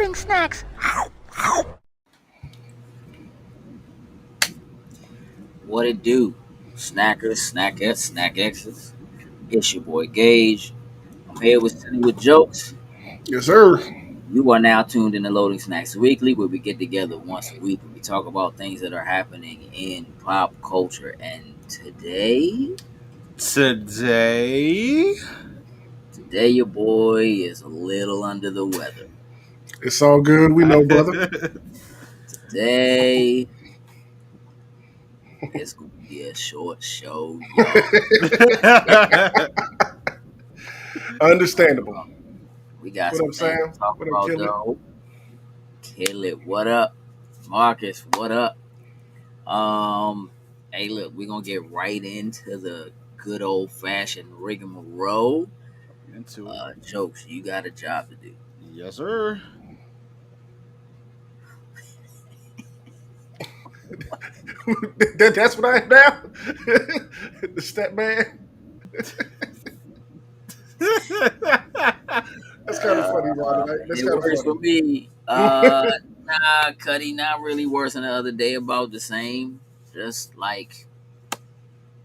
loading snacks. What it do? Snackers, snackettes, snackexes. It's your boy Gage. I'm here with City with Jokes. Yes, sir. You are now tuned in to Loading Snacks Weekly, where we get together once a week and we talk about things that are happening in pop culture. And today your boy is a little under the weather. It's all good. We know, brother. Today it's gonna be a short show, y'all. Understandable. We got What some up, things Sam? to talk What up, about, Kelly? though. Kill it. What up, Marcus? What up? Hey, look, we're gonna get right into the good old fashioned rigmarole. Into it. Jokes, you got a job to do. Yes, sir. That's what I am now. The step man. That's kind of funny, Ron. That's It kind of works for funny. me. Nah, Cuddy, not really worse than the other day. About the same. Just like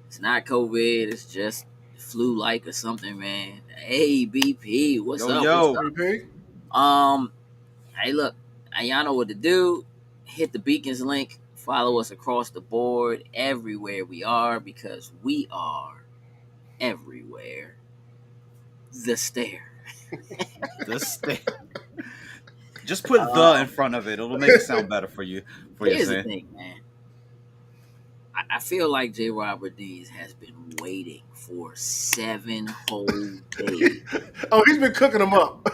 it's not COVID. It's just flu-like or something, man. Hey, BP, what's up? Yo. What's up? BP? Hey, look, y'all know what to do. Hit the Beacons link. Follow us across the board, everywhere we are, because we are everywhere. The Stare. The stare. Just put the in front of it. It'll make it sound better for you. Here's the thing, man. I feel like J. Robert Dees has been waiting for 7 whole days. Oh, he's been cooking them up.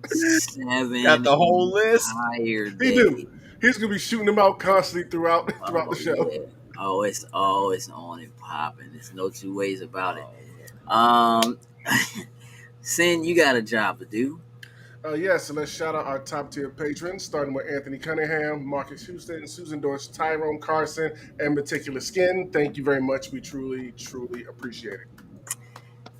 7 Got the whole list. entire days. He do. He's gonna be shooting them out constantly throughout the show. Yeah. Oh, it's on and popping. There's no two ways about it. Sin, you got a job to do. So let's shout out our top tier patrons, starting with Anthony Cunningham, Marcus Houston, Susan Dorsch, Tyrone Carson, and Meticulous Skin. Thank you very much. We truly, truly appreciate it.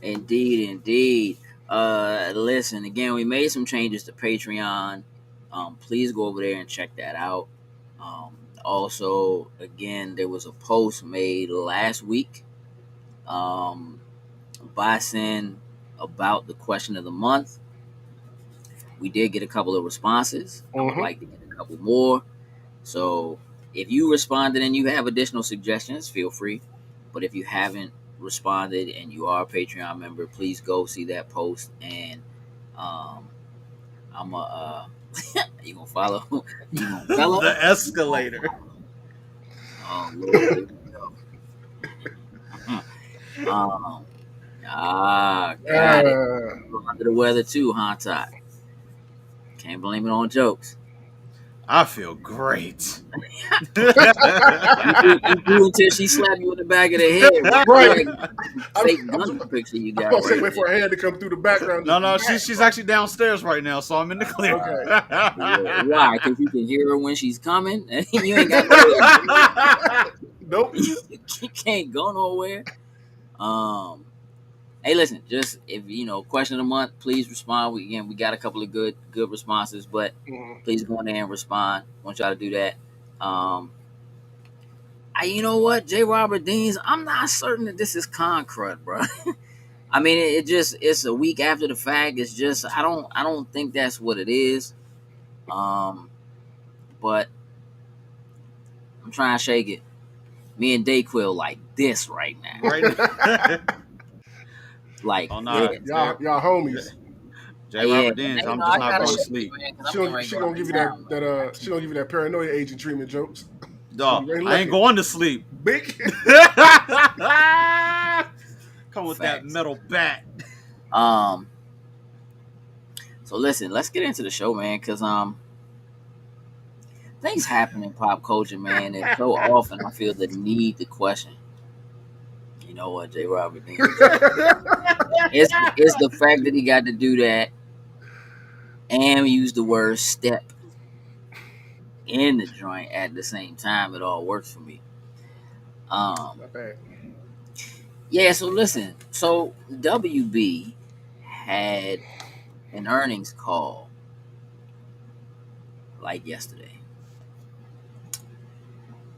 Indeed. Listen, again, we made some changes to Patreon. Please go over there and check that out. Also, again, there was a post made last week by Sin about the question of the month. We did get a couple of responses. I would like to get a couple more. So if you responded and you have additional suggestions, feel free. But if you haven't responded and you are a Patreon member, please go see that post. And I'm you gonna follow? You gonna follow the escalator? Oh Lord, here we go. Got it. Under the weather too, huh, Todd? Can't blame it on jokes. I feel great. You do until she slapped you in the back of the head. Right. Fake gun picture you got. I'm gonna wait for her hand to come through the background. No, she's actually downstairs right now, so I'm in the clear. Okay. Why? Because you can hear her when she's coming. You ain't got Nope. You can't go nowhere. Hey, listen. Just if question of the month, please respond. We got a couple of good responses, but please go in there and respond. I want y'all to do that. You know what, J. Robert Deans, I'm not certain that this is con crud, bro. I mean, it's a week after the fact. It's just I don't think that's what it is. But I'm trying to shake it. Me and Dayquil like this right now. Like, oh no, y'all homies. J. Robert Deans, I'm just not going to sleep. She gonna give you that she gonna give you that paranoia agent treatment jokes. Dog, I ain't going to sleep. Big. Come with that metal bat. So listen, let's get into the show, man, because things happen in pop culture, man, and so often I feel the need to question. You know what, J. Robert Dean? It's the fact that he got to do that and use the word step in the joint at the same time. It all works for me. Not bad. Yeah, so listen. So WB had an earnings call like yesterday.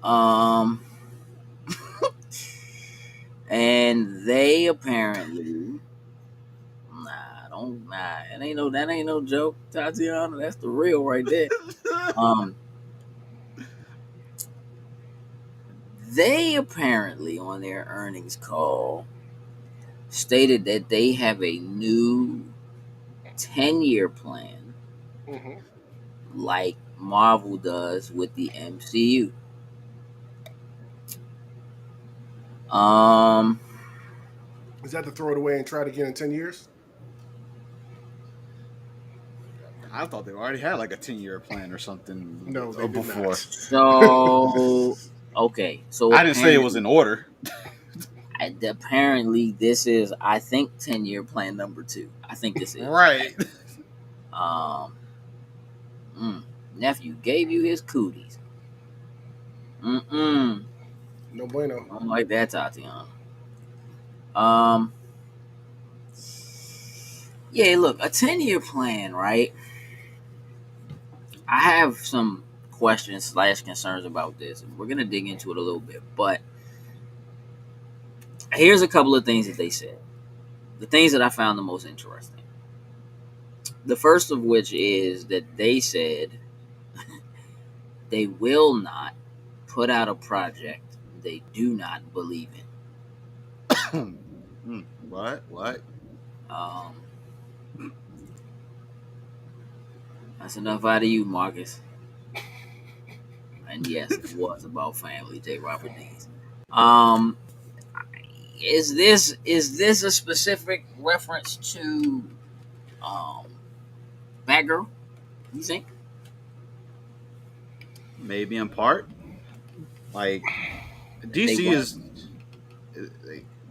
Um, and they apparently, that ain't no joke, Tatiana. That's the real right there. Um, they apparently on their earnings call stated that they have a new 10-year plan, Mm-hmm. like Marvel does with the MCU. Um, Is that to throw it away and try it again in 10 years? I thought they already had like a 10-year plan or something No, they did not. before. so okay, so I didn't say it was in order. apparently this is, I think, 10-year plan number 2. I think this is. Right. Um, nephew gave you his cooties. Mm-mm. No bueno. I don't like that, Tatiana. Um, yeah, look, a 10-year plan, right? I have some questions slash concerns about this, and we're gonna dig into it a little bit. But here's a couple of things that they said. The things that I found the most interesting. The first of which is that they said they will not put out a project they do not believe in. What? Um, that's enough out of you, Marcus. And yes, it was about family, J. Robert Dees. Um, is this a specific reference to um Batgirl? You think? Maybe in part. Like They DC won't. is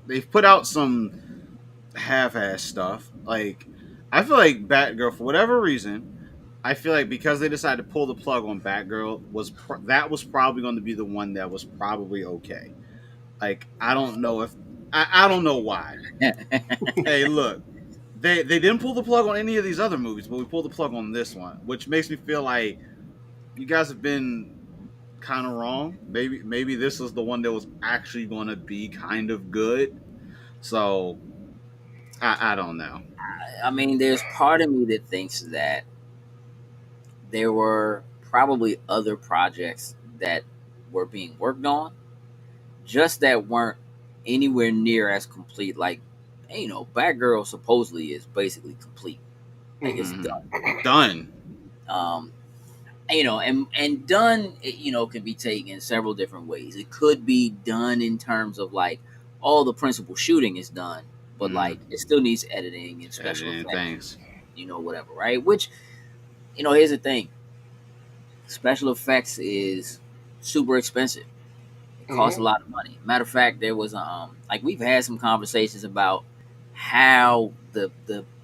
they've put out some half-ass stuff. Like I feel like Batgirl, for whatever reason, I feel like because they decided to pull the plug on Batgirl, that was probably going to be the one that was probably okay. Like I don't know if I don't know why. Hey, look, they didn't pull the plug on any of these other movies, but we pulled the plug on this one, which makes me feel like you guys have been kind of wrong. Maybe this is the one that was actually going to be kind of good. So I don't know. I mean, there's part of me that thinks that there were probably other projects that were being worked on, just that weren't anywhere near as complete. Like, Batgirl supposedly is basically complete. Like, it's Mm-hmm. done. Done. Um, and done, can be taken several different ways. It could be done in terms of like all the principal shooting is done, but like it still needs editing and special Editing effects, things. whatever, right? Which, here's the thing: special effects is super expensive. It costs a Mm-hmm. lot of money. Matter of fact, there was like we've had some conversations about how the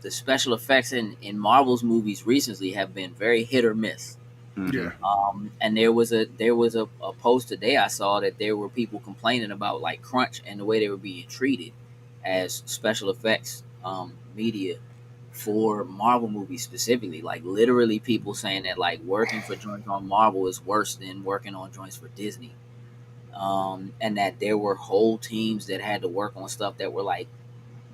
special effects in Marvel's movies recently have been very hit or miss. Yeah. And there was a post today I saw that there were people complaining about like crunch and the way they were being treated as special effects media for Marvel movies specifically. Like literally people saying that like working for joints on Marvel is worse than working on joints for Disney. And that there were whole teams that had to work on stuff that were like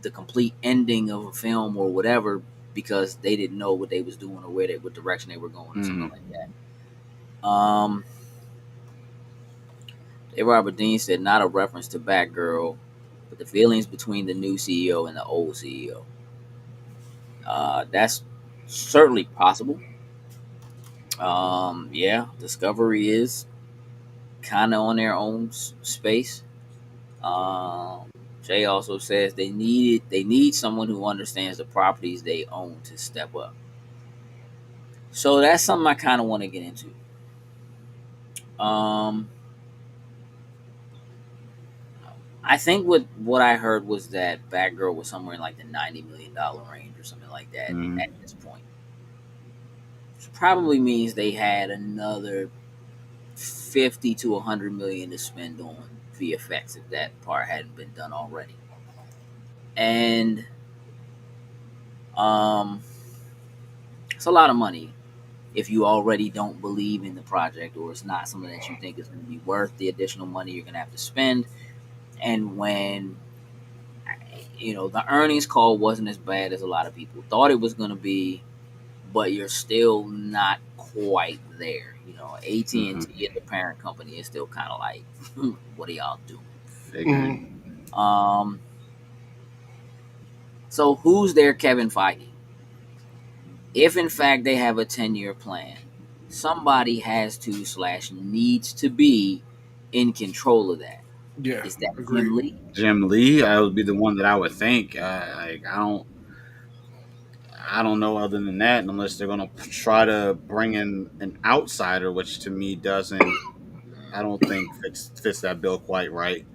the complete ending of a film or whatever because they didn't know what they was doing or what direction they were going or something like that. Robert Dean said not a reference to Batgirl, but the feelings between the new CEO and the old CEO. That's certainly possible. Yeah, Discovery is kind of on their own space. Um, Jay also says they need someone who understands the properties they own to step up. So that's something I kind of want to get into. Um, I think what I heard was that Batgirl was somewhere in like the $90 million range or something like that at this point. Which probably means they had another 50 to 100 million to spend on VFX if that part hadn't been done already. And um, it's a lot of money if you already don't believe in the project or it's not something that you think is going to be worth the additional money you're going to have to spend. And when the earnings call wasn't as bad as a lot of people thought it was going to be, but you're still not quite there. AT&T, the parent company, is still kind of like, what are y'all doing? Figuring. Um, so who's their Kevin Feige? If in fact they have a 10-year plan, somebody has to / needs to be in control of that. Yeah, Is that agreed. Jim Lee? Jim Lee, I would be the one that I would think. I don't know other than that, unless they're gonna try to bring in an outsider, which to me doesn't. I don't think fits that bill quite right.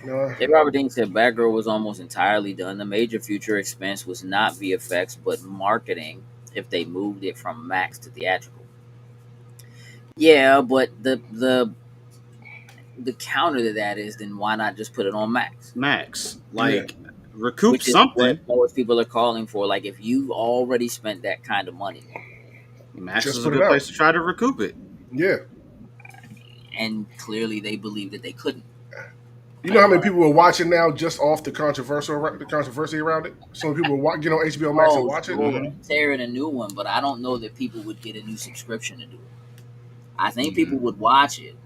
No, J. Robert Dean said Batgirl was almost entirely done. The major future expense was not VFX but marketing if they moved it from Max to theatrical. Yeah, but the counter to that is, then why not just put it on Max? Max, yeah, like, recoup Which is what something. most people are calling for. Like, if you already spent that kind of money, Max just is a put it good out. place to try to recoup it. Yeah. and clearly they believe that they couldn't. You know how many people are watching now just off the controversy around it? So many people get on HBO Max and Oh, watch it. sure, Mm-hmm. tearing a new one, but I don't know that people would get a new subscription to do it. I think Mm-hmm. people would watch it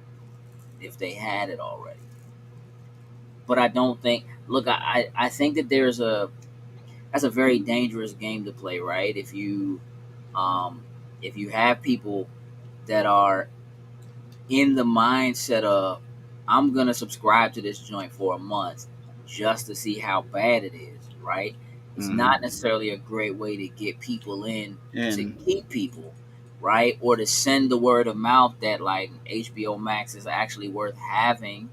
if they had it already. But I don't think. Look, I think that that's a very dangerous game to play, right? Um, if you have people that are in the mindset of, I'm gonna subscribe to this joint for a month just to see how bad it is, right? It's Mm-hmm. not necessarily a great way to get people in, to And keep people, right? Or to send the word of mouth that like HBO Max is actually worth having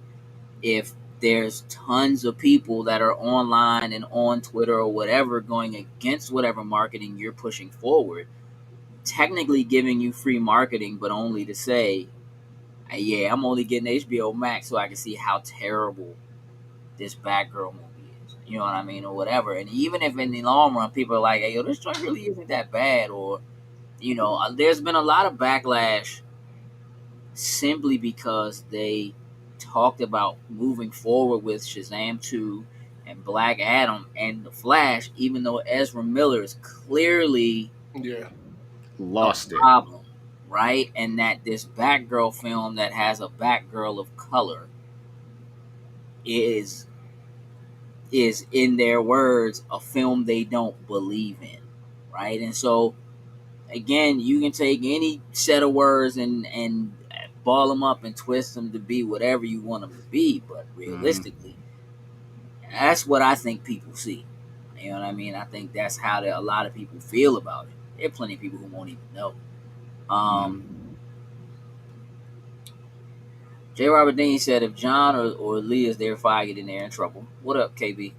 if there's tons of people that are online and on Twitter or whatever going against whatever marketing you're pushing forward, technically giving you free marketing, but only to say, yeah, I'm only getting HBO Max so I can see how terrible this Batgirl movie is. You know what I mean? Or whatever. And even if in the long run people are like, hey, yo, this joint really isn't that bad, or, there's been a lot of backlash simply because they talked about moving forward with Shazam 2 and Black Adam and The Flash, even though Ezra Miller is clearly Yeah, a lost it. problem, right? And that this Batgirl film that has a Batgirl of color is in their words a film they don't believe in, right? And so again, you can take any set of words and ball them up and twist them to be whatever you want them to be, but Mm-hmm. realistically, that's what I think people see. You know what I mean? I think that's how a lot of people feel about it. There are plenty of people who won't even know. Mm-hmm. um J. Robert Dean said if John or Lee is there, Feige, then they're in trouble. What up, KB?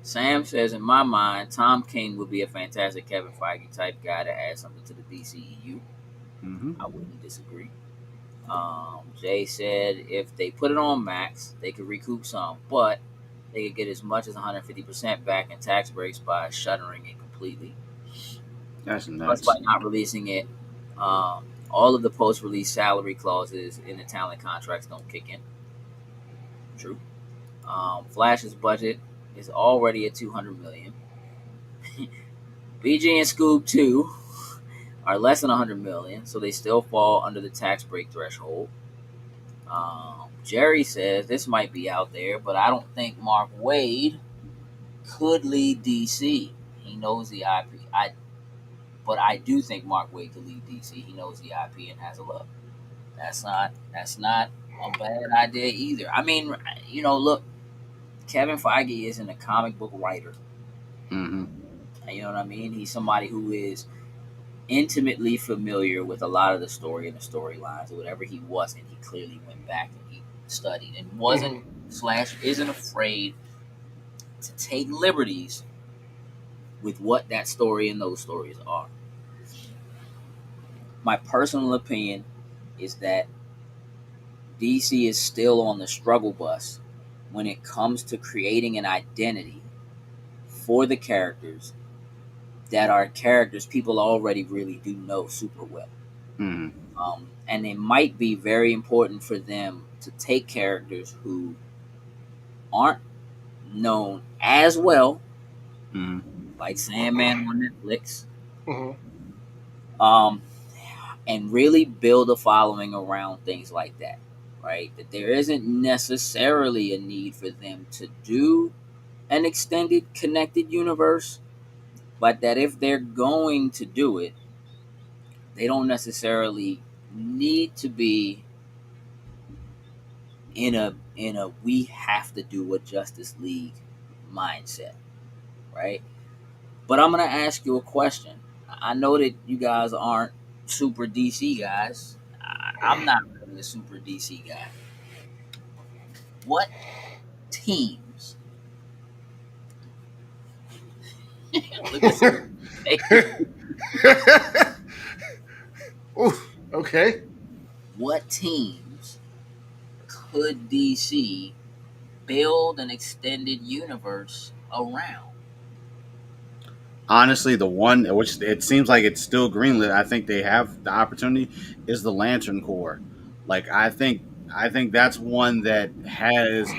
Sam says, in my mind, Tom King would be a fantastic Kevin Feige type guy to add something to the DCEU. Mm-hmm. I wouldn't disagree. Jay said if they put it on Max, they could recoup some, but they could get as much as 150% back in tax breaks by shuttering it completely. That's Plus, by nuts. not releasing it, all of the post-release salary clauses in the talent contracts don't kick in. True. Flash's budget is already at 200 million. BG and Scoob 2 are less than 100 million, so they still fall under the tax break threshold. Jerry says this might be out there, but I don't think Mark Wade could lead DC. He knows the IP. But I do think Mark Wade could lead DC. He knows the IP and has a look. That's not a bad idea either. I mean, look, Kevin Feige isn't a comic book writer. Mm-hmm. You know what I mean? He's somebody who is intimately familiar with a lot of the story and the storylines, or whatever he wasn't. He clearly went back and he studied and wasn't hmm / isn't afraid to take liberties with what that story and those stories are. My personal opinion is that DC is still on the struggle bus when it comes to creating an identity for the characters that are characters people already really do know super well. Mm-hmm. And it might be very important for them to take characters who aren't known as well, Mm-hmm. like Sandman on Netflix, Mhm. um, and really build a following around things like that, right? That there isn't necessarily a need for them to do an extended connected universe, but that if they're going to do it, they don't necessarily need to be in a we have to do a Justice League mindset, right? But I'm gonna ask you a question. I know that you guys aren't super DC guys. I'm not really a super DC guy. What teams? Look at Ooh, okay. what teams could DC build an extended universe around? Honestly, the one which it seems like it's still greenlit, I think they have the opportunity is the Lantern Corps. Like I think that's one that has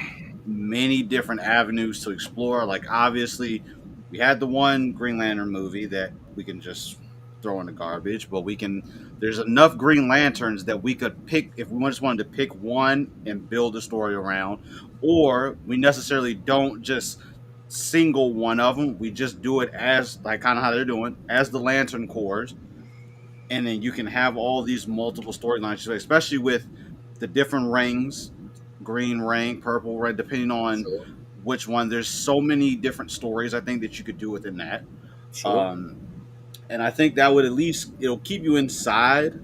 many different avenues to explore. Like obviously, we had the one Green Lantern movie that we can just throw in the garbage, but we can. There's enough Green Lanterns that we could pick if we just wanted to pick one and build a story around, or we necessarily don't just single one of them. We just do it as like kind of how they're doing as the Lantern Corps, and then you can have all these multiple storylines, especially with the different rings, green ring, purple, red, depending on Sure, which one. There's so many different stories I think that you could do within that. sure. Um, and I think that would at least it'll keep you inside.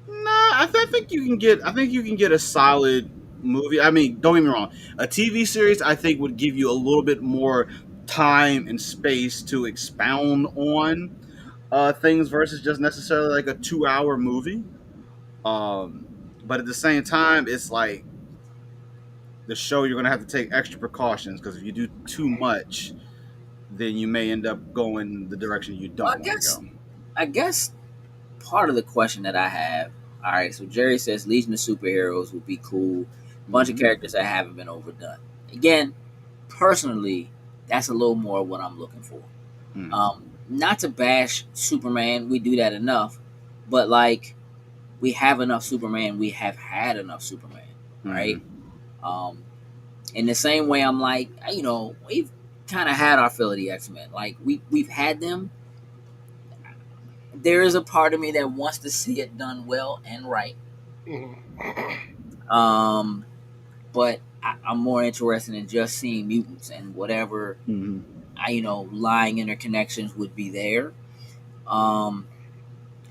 Nah, think you can get. I think you can get a solid movie. I mean, don't get me wrong. A TV series, I think, would give you a little bit more time and space to expound on things versus just necessarily like a 2 hour movie. Um, but at the same time, it's like the show you're gonna have to take extra precautions because if you do too much, then you may end up going the direction you Well, don't want to go. I guess part of the question that I have. All right, so Jerry says Legion of Superheroes would be cool. Bunch of Mm-hmm. characters that haven't been overdone. Again, personally, that's a little more what I'm looking for. Mm-hmm. Not to bash Superman, we do that enough, but like we have enough Superman, we have had enough Superman, Mm-hmm. right? Um, in the same way, I'm like, we've kind of had our fill of the X Men. Like we've had them. There is a part of me that wants to see it done well and right. Mhm. Um, but I'm more interested in just seeing mutants and whatever Mm-hmm. lying interconnections would be there. Um,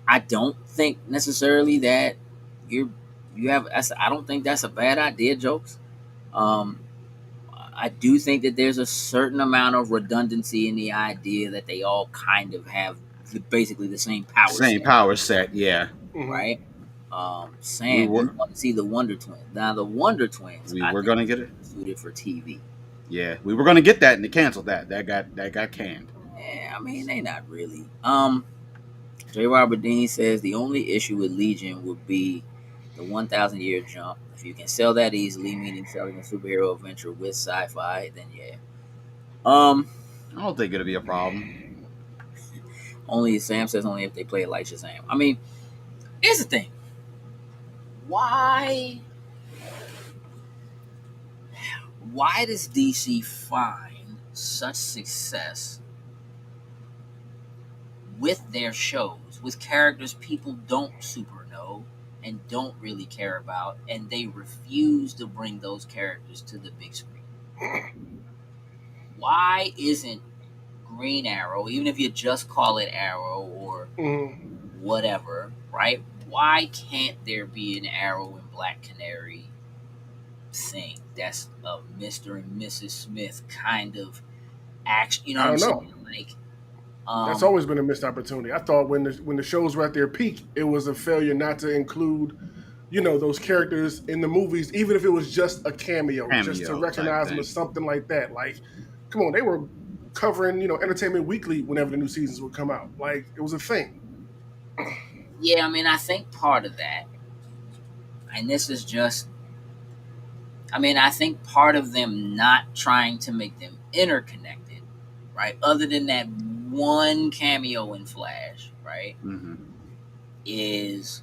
I don't think necessarily that you're you have. I don't think that's a bad idea, jokes. Um, I do think that there's a certain amount of redundancy in the idea that they all kind of have basically the same power Same set, power set, yeah. Mhm. right? We Sam, we were want to see the Wonder Twins. Now, the Wonder Twins, we I were think, gonna are get it. better suited for TV. Yeah, we were gonna get that, and they canceled that. That got canned. Yeah, I mean, they not really. J. Robert Dean says the only issue with Legion would be the 1,000 year jump. If you can sell that easily, meaning selling a superhero adventure with sci-fi, then yeah. Um, I don't think it'll be a problem. only Sam says only if they play it like Shazam. I mean, here's the thing. Why? Why does DC find such success with their shows, with characters people don't super know and don't really care about, and they refuse to bring those characters to the big screen? Why isn't Green Arrow, even if you just call it Arrow or Mhm. whatever, right? Why can't there be an Arrow and Black Canary thing that's a Mr. and Mrs. Smith kind of action? You know I what I'm don't know. saying? Like, That's um, always been a missed opportunity. I thought when the shows were at their peak, it was a failure not to include, those characters in the movies, even if it was just a cameo, just to Cameo type recognize them thing. as something like that. Like, come on, they were covering, Entertainment Weekly whenever the new seasons would come out. Like, it was a thing. Yeah, I mean, I think part of that, and this is just, I mean, I think part of them not trying to make them interconnected, right? Other than that one cameo in Flash, right? Mm-hmm. Is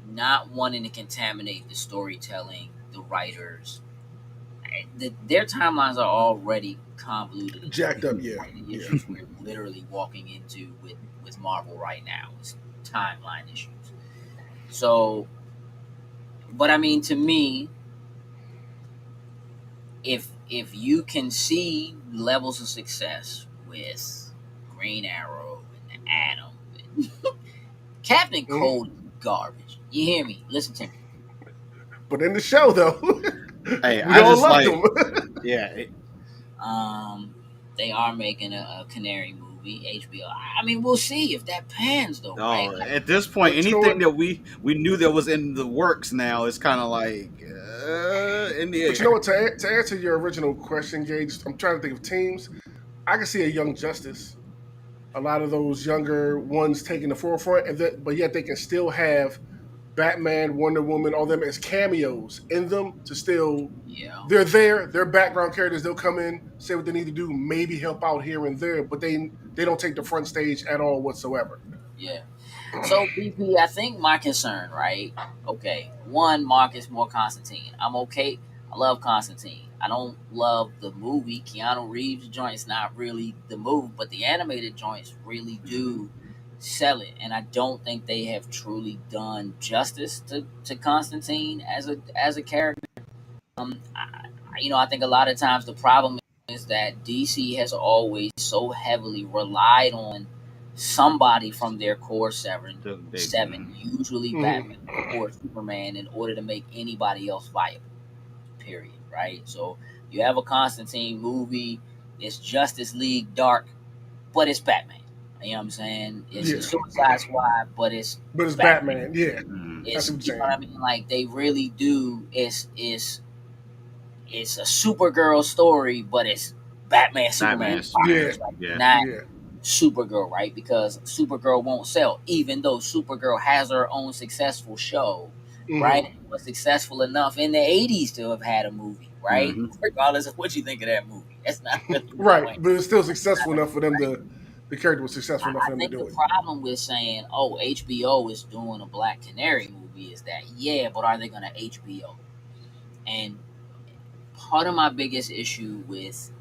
not wanting to contaminate the storytelling, the writers. Their timelines are already convoluted enough. Jacked up, yeah. One of the issues we're literally walking into with Marvel right now is timeline issues. So, but I mean, to me, if you can see levels of success with Green Arrow and the Atom, and Captain Cold is garbage. You hear me? Listen to me. But in the show, though, Hey, we I all just loved like, them. yeah, They are making a Canary movie, HBO. I mean, we'll see if that pans, though, right? oh, at this point, But you know what? anything that we knew that was in the works now is kind of like in the air. But you know what? To answer your original question, Gage, I'm trying to think of teams. I can see a Young Justice, a lot of those younger ones taking the forefront, but yet they can still have Batman, Wonder Woman, all them as cameos in them to still. Yeah. They're there. They're background characters. They'll come in, say what they need to do, maybe help out here and there, but they don't take the front stage at all whatsoever. Yeah. So BP, I think my concern, right? Okay, one, Marcus more Constantine. I'm okay. I love Constantine. I don't love the movie. Keanu Reeves joint's not really the move, but the animated joints really do sell it, and I don't think they have truly done justice to Constantine as a character. I think a lot of times the problem is that DC has always so heavily relied on somebody from their core seven, usually Batman or Superman, in order to make anybody else viable. Period. Right. So you have a Constantine movie. It's Justice League Dark, but it's Batman. You know what I'm saying? It's the Suicide Squad, but it's Batman. Yeah, it's, you know what I mean? Like, they really do. It's a Supergirl story, but it's Batman, Superman, not Supergirl, right? Because Supergirl won't sell, even though Supergirl has her own successful show, right? It was successful enough in the '80s to have had a movie, right? Regardless of what you think of that movie, that's not really right. But it's still successful enough for them to. The character was successful enough for them to do it. I think the problem with saying, "Oh, HBO is doing a Black Canary movie," is that, yeah, but are they going to HBO? And part of my biggest issue with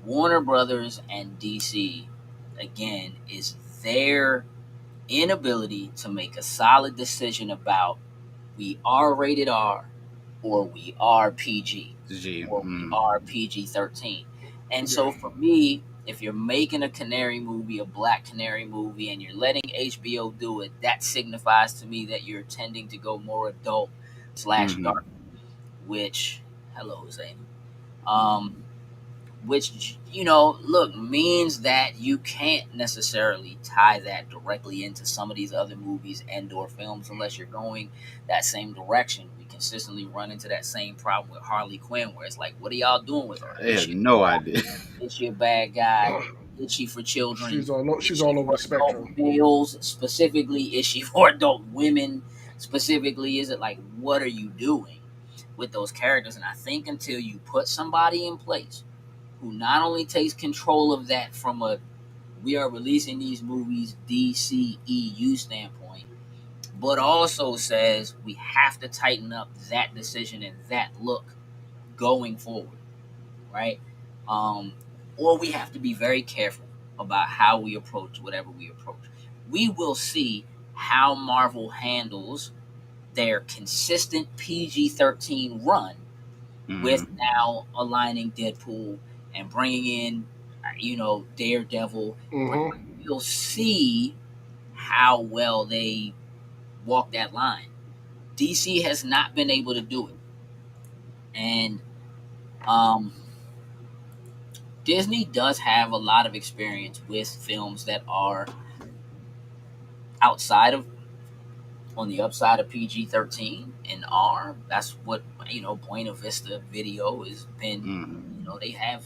Warner Brothers and DC, again, is their inability to make a solid decision about we are rated R or we are PG or we are PG-13. And so for me, if you're making a Canary movie, a Black Canary movie, and you're letting HBO do it, that signifies to me that you're tending to go more adult / dark, which, hello, Zane, which, look, means that you can't necessarily tie that directly into some of these other movies and or films unless you're going that same direction. We consistently run into that same problem with Harley Quinn, where it's like, what are y'all doing with her? I had no idea. Is she a bad guy? Is she for children? She's all over the spectrum. Males specifically? Is she for adult women specifically? Is it like, what are you doing with those characters? And I think until you put somebody in place who not only takes control of that from a we are releasing these movies DCEU standpoint, but also says we have to tighten up that decision and that look going forward, right? Or we have to be very careful about how we approach whatever we approach. We will see how Marvel handles their consistent PG-13 run with now aligning Deadpool and bringing in, Daredevil. You'll see how well they walk that line. DC has not been able to do it. And Disney does have a lot of experience with films that are on the upside of PG-13 and R. That's what, Buena Vista Video has been. They have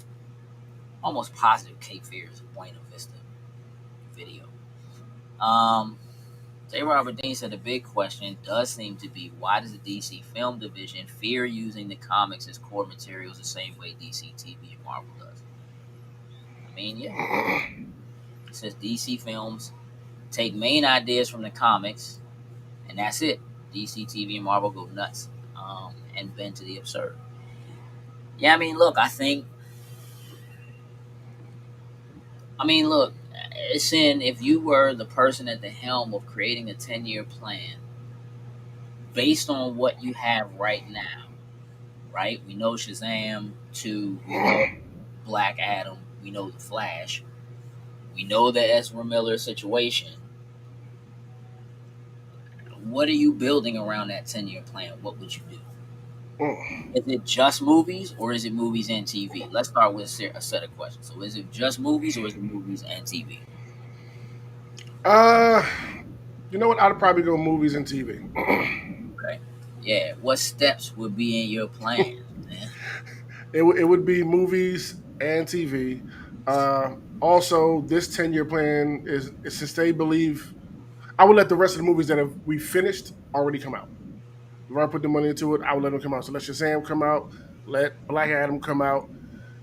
almost positive Cape Fear is a Buena Vista video. Um, J. Robert Dean said the big question does seem to be why does the DC film division fear using the comics as core materials the same way DC TV and Marvel does? I mean, yeah, it says DC films take main ideas from the comics, and that's it. DC TV and Marvel go nuts and bend to the absurd. Yeah, I mean, look, look, it's in if you were the person at the helm of creating a 10-year plan based on what you have right now, right? We know Shazam 2, we know Black Adam, we know The Flash, we know the Ezra Miller situation. What are you building around that 10-year plan? What would you do? Is it just movies or is it movies and TV? Let's start with a set of questions. So is it just movies or is it movies and TV? Uh, you know what? I'd probably go movies and TV. Okay. Yeah. What steps would be in your plan, man? It would be movies and TV. Also, this 10-year plan is since they believe, I would let the rest of the movies that have we finished already come out. If I put the money into it, I would let them come out. So let Shazam come out, let Black Adam come out,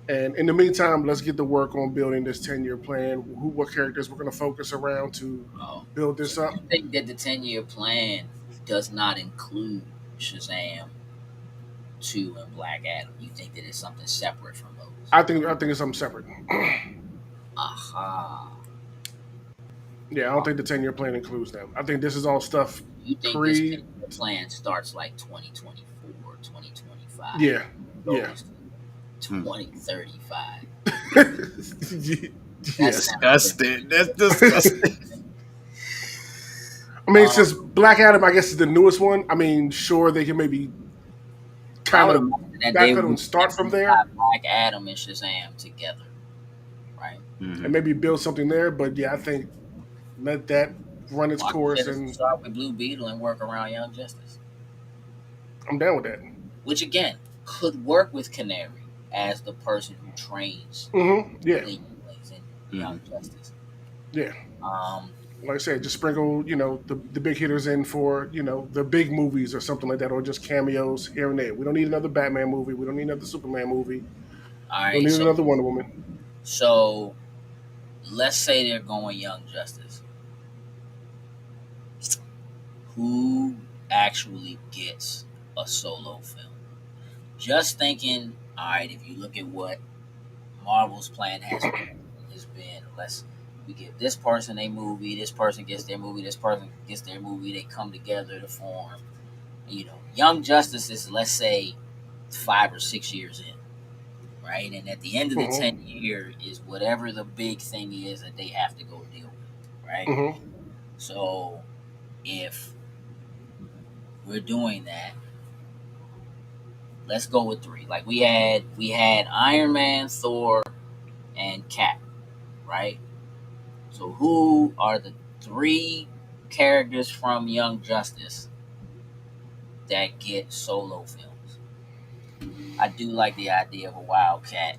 and in the meantime, let's get to work on building this 10-year plan. What characters we're going to focus around to Oh, build so this up. you think that the 10-year plan does not include Shazam 2 and Black Adam? You think that it's something separate from those? I think it's something separate. Aha. Yeah, I don't think the 10-year plan includes them. I think this is all stuff You think this pre. 10-year plan starts like 2024, 2025, Yeah, yeah. goes to 2035? Yes. Disgusting. That's disgusting. I mean, since Black Adam, I guess, is the newest one. I mean, sure, they can maybe I kind would of imagine that they backpedal would and start from definitely there, have Black Adam and Shazam together, right? and maybe build something there. But yeah, I think let that run its Why course, couldn't and start with Blue Beetle and work around Young Justice? I'm down with that. Which again could work with Canary as the person who trains Yeah, the younglings in Young Justice. yeah. Um, Like I said, just sprinkle, the big hitters in for, the big movies or something like that, or just cameos here and there. We don't need another Batman movie. We don't need another Superman movie. all We don't right, need another Wonder Woman. so let's say they're going Young Justice. Who actually gets a solo film? Just thinking, all right, if you look at what Marvel's plan has been, we give this person a movie, this person gets their movie, this person gets their movie, they come together to form, Young Justice is, let's say, 5 or 6 years in, right? And at the end of the Mm-hmm. 10 year is whatever the big thing is that they have to go deal with, right? Mm-hmm. So if we're doing that, let's go with three. Like we had Iron Man, Thor, and Cap, right? So who are the three characters from Young Justice that get solo films? I do like the idea of a Wildcat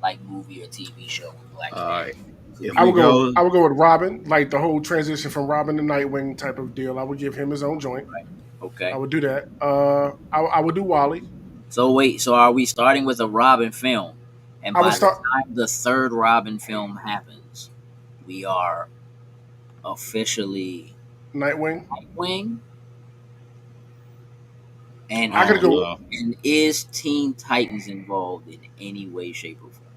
like movie or TV show with Black All right. Cat. If I we would go. go, I would go with Robin, like the whole transition from Robin to Nightwing type of deal. I would give him his own joint. I Okay. would do that. I would do Wally. So wait, so are we starting with a Robin film? And I would by the start time the third Robin film happens, we are officially Nightwing. Nightwing. And I I could don't go. know. and is Teen Titans involved in any way, shape, or form?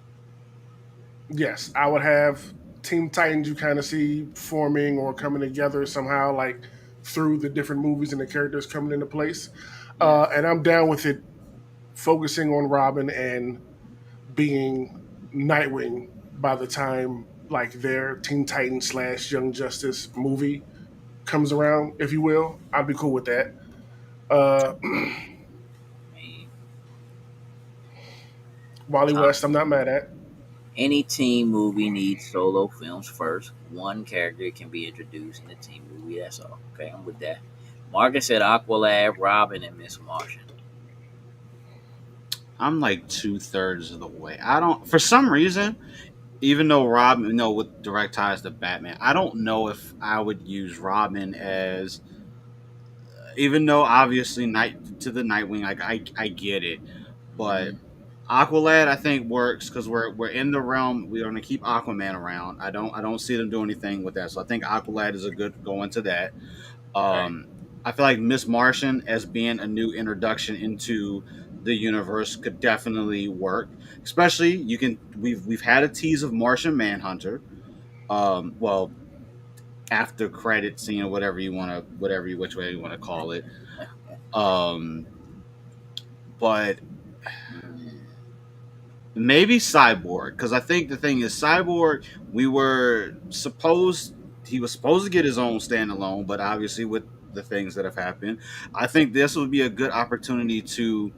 Yes, I would have Team Titans. You kind of see forming or coming together somehow, like through the different movies and the characters coming into place. Yeah. And I'm down with it, focusing on Robin and being Nightwing by the time like their Teen Titans / Young Justice movie comes around, if you will. I'd be cool with that. Uh, I mean, Wally West, I'm not mad at. any team movie needs solo films first. One character can be introduced in the team movie. That's all. Okay, I'm with that. Marcus said Aqualad, Robin, and Miss Martian. I'm like 2/3 of the way. I don't, for some reason, even though Robin, with direct ties to Batman, I don't know if I would use Robin as, even though obviously night to the Nightwing, like I get it, but Mm-hmm. Aqualad I think works because we're in the realm. We're going to keep Aquaman around. I don't see them doing anything with that, so I think Aqualad is a good go into that. Right. Um, I feel like Miss Martian as being a new introduction into the universe could definitely work. Especially we've had a tease of Martian Manhunter. Well, after credit scene or which way you want to call it. Um, but maybe Cyborg, because I think the thing is Cyborg. We were supposed He was supposed to get his own standalone, but obviously with the things that have happened, I think this would be a good opportunity to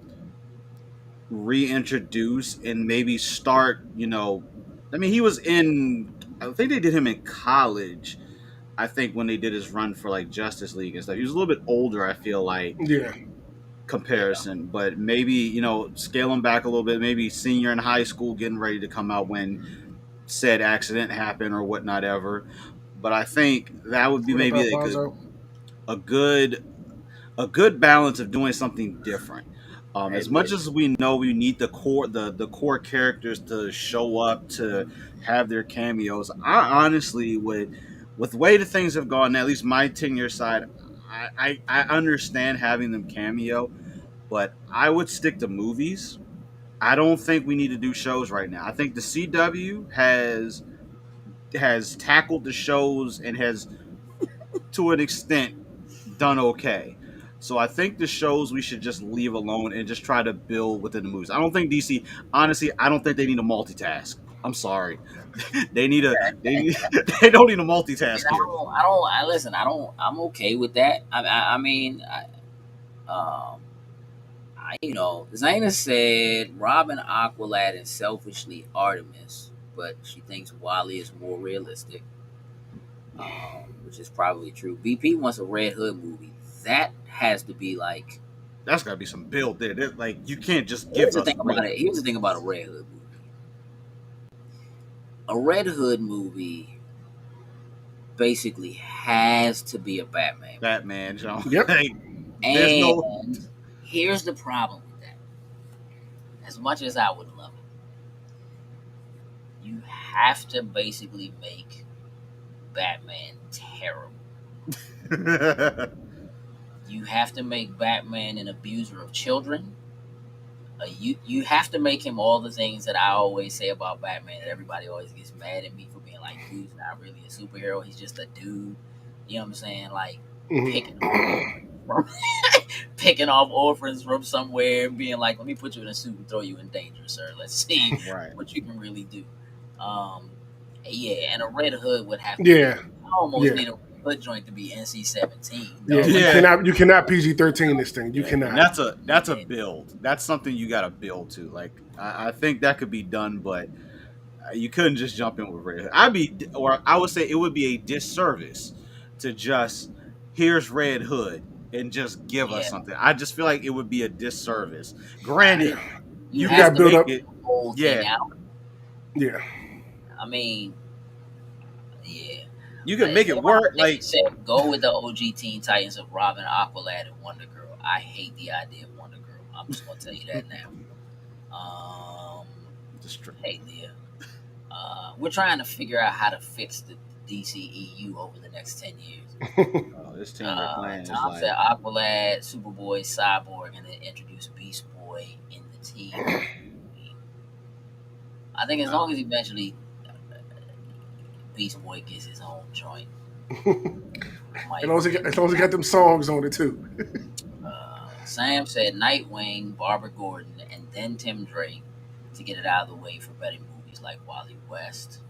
reintroduce and maybe start. I mean, he was in. I think they did him in college. I think when they did his run for like Justice League and stuff, he was a little bit older. I feel like Yeah. Yeah. comparison, but maybe scale him back a little bit. Maybe senior in high school, getting ready to come out when said accident happened or whatnot ever. But I think that would be What up, maybe like a, Alfonso? a good a good balance of doing something different. Hey, As much listen. as we know we need the core characters to show up to have their cameos, I honestly would, with the way the things have gone, at least my tenure side, I understand having them cameo, but I would stick to movies. I don't think we need to do shows right now. I think the CW has tackled the shows and has, to an extent, done okay. So I think the shows we should just leave alone and just try to build within the movies. I don't think DC, honestly, I don't think they need a multitask. I'm sorry, they need a they don't need a I mean, multitask here. I listen. I don't. I'm okay with that. I mean, Zaina said Robin, Aqualad, and selfishly Artemis, but she thinks Wally is more realistic, which is probably true. VP wants a Red Hood movie. That has to be like. That's got to be some build there. Like you can't just Here's give the us thing about Red. it. Here's the thing about a Red Hood movie. A Red Hood movie basically has to be a Batman movie. Batman, John. Yep. Like, there's no. And here's the problem with that. As much as I would love it, you have to basically make Batman terrible. You have to make Batman an abuser of children. You have to make him all the things that I always say about Batman. That everybody always gets mad at me for being like, dude's not really a superhero. He's just a dude. You know what I'm saying? Like picking from, picking off orphans from somewhere and being like, let me put you in a suit and throw you in danger, sir. Let's see Right. what you can really do. Um, yeah, and a Red Hood would have to. Yeah. I almost Yeah. need a Hood joint to be NC-17. Yeah. Yeah. You cannot PG-13 this thing. You Yeah. cannot. And that's a build. That's something you got to build to. Like I think that could be done, but you couldn't just jump in with Red Hood. I would say it would be a disservice to just here's Red Hood and just give us Yeah. something. I just feel like it would be a disservice. Granted, You you have can gotta build make up. it. the whole Yeah, thing out. Yeah. I mean, yeah. you can make it work. Like Said, go with the OG Teen Titans of Robin, Aqualad, and Wonder Girl. I hate the idea of Wonder Girl. I'm just gonna tell you that now. Hey Leah, we're trying to figure out how to fix the DCEU over the next 10 years. this 10-year plan is Tom like said Aqualad, Superboy, Cyborg, and then introduce Beast Boy in the team. I think as long as eventually Beast Boy gets his own joint. As long as he got them songs on it too. Sam said Nightwing, Barbara Gordon, and then Tim Drake to get it out of the way for better movies like Wally West.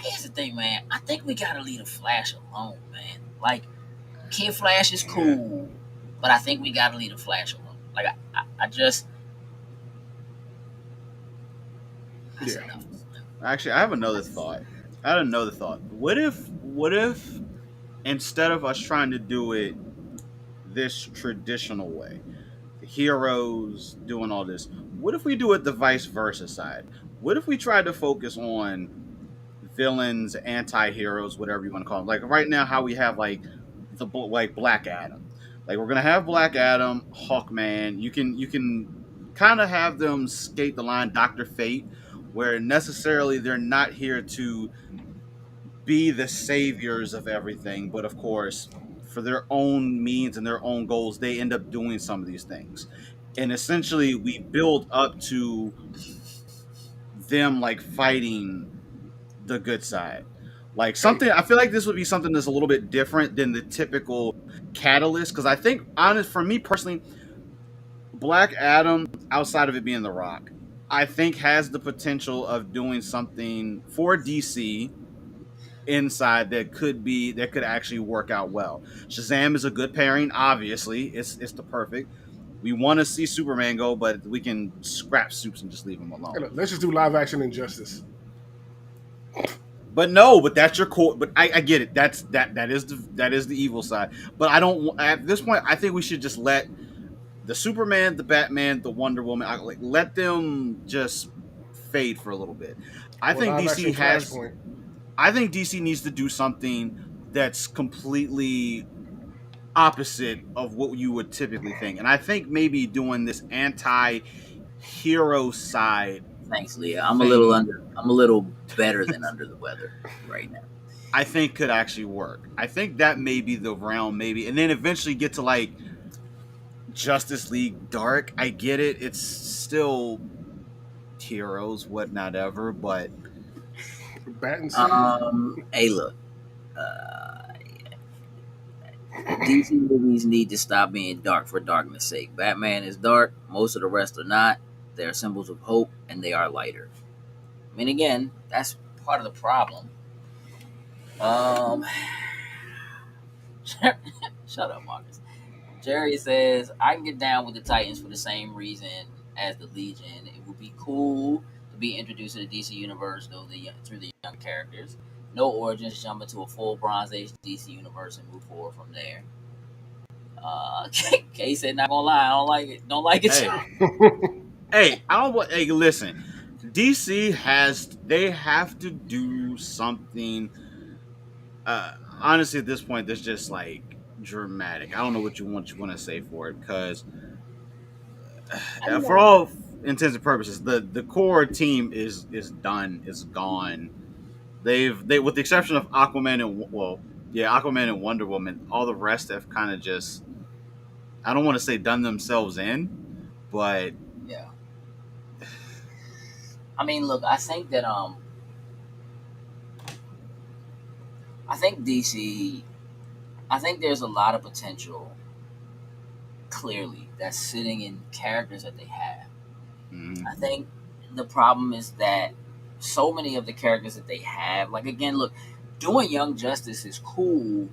Here's the thing, man. I think we gotta leave the Flash alone, man. Like, Kid Flash is cool, but I think we gotta leave the Flash alone. Like, I just. That's enough. Actually, I have another thought. What if instead of us trying to do it this traditional way, the heroes doing all this, what if we do it the vice versa side? What if we tried to focus on villains, anti-heroes, whatever you want to call them? Like right now, how we have like like Black Adam. Like we're gonna have Black Adam, Hawkman. You can kind of have them skate the line, Doctor Fate, where necessarily they're not here to be the saviors of everything, but of course, for their own means and their own goals, they end up doing some of these things. And essentially, we build up to them like fighting the good side. Like Hey, something, I feel like this would be something that's a little bit different than the typical catalyst. Because I think, honest, for me personally, Black Adam, outside of it being The Rock, I think has the potential of doing something for DC inside that could actually work out well. Shazam is a good pairing, obviously. It's the perfect. We want to see Superman go, but we can scrap Supes and just leave him hey, alone. look, let's just do live action Injustice. But no, but that's your core. But I get it. That is the evil side. But I don't. At this point, I think we should just let the Superman, the Batman, the Wonder Woman, like let them just fade for a little bit. I Or think live DC action has. Flashpoint. I think DC needs to do something that's completely opposite of what you would typically think. And I think maybe doing this anti-hero side Thanks, Leah. thing, I'm a little better than under the weather right now. I think could actually work. I think that may be the realm, maybe, and then eventually get to like Justice League Dark. I get it; it's still heroes, whatnot, ever, but Bat and Sin. Hey, look, uh, DC movies need to stop being dark for darkness' sake. Batman is dark. Most of the rest are not. They are symbols of hope, and they are lighter. I mean, again, that's part of the problem. Um, shut up, Marcus. Jerry says, I can get down with the Titans for the same reason as the Legion. It would be cool to be introduced to the DC universe through the young characters. No origins, jump into a full Bronze Age DC universe and move forward from there. Kay said, not gonna lie, I don't like it. Don't like it. hey, hey, I don't want. Hey, listen, DC has they have to do something. Honestly, at this point, that's just like dramatic. I don't know what you want to say for it because I don't for know. all intents and purposes, the core team is done, is gone. They with the exception of Aquaman and Aquaman and Wonder Woman, all the rest have kind of just I don't want to say done themselves in, but Yeah. I mean, look, I think DC. I think there's a lot of potential. Clearly, that's sitting in characters that they have. mm, I think the problem is that so many of the characters that they have, like again, look, doing Young Justice is cool,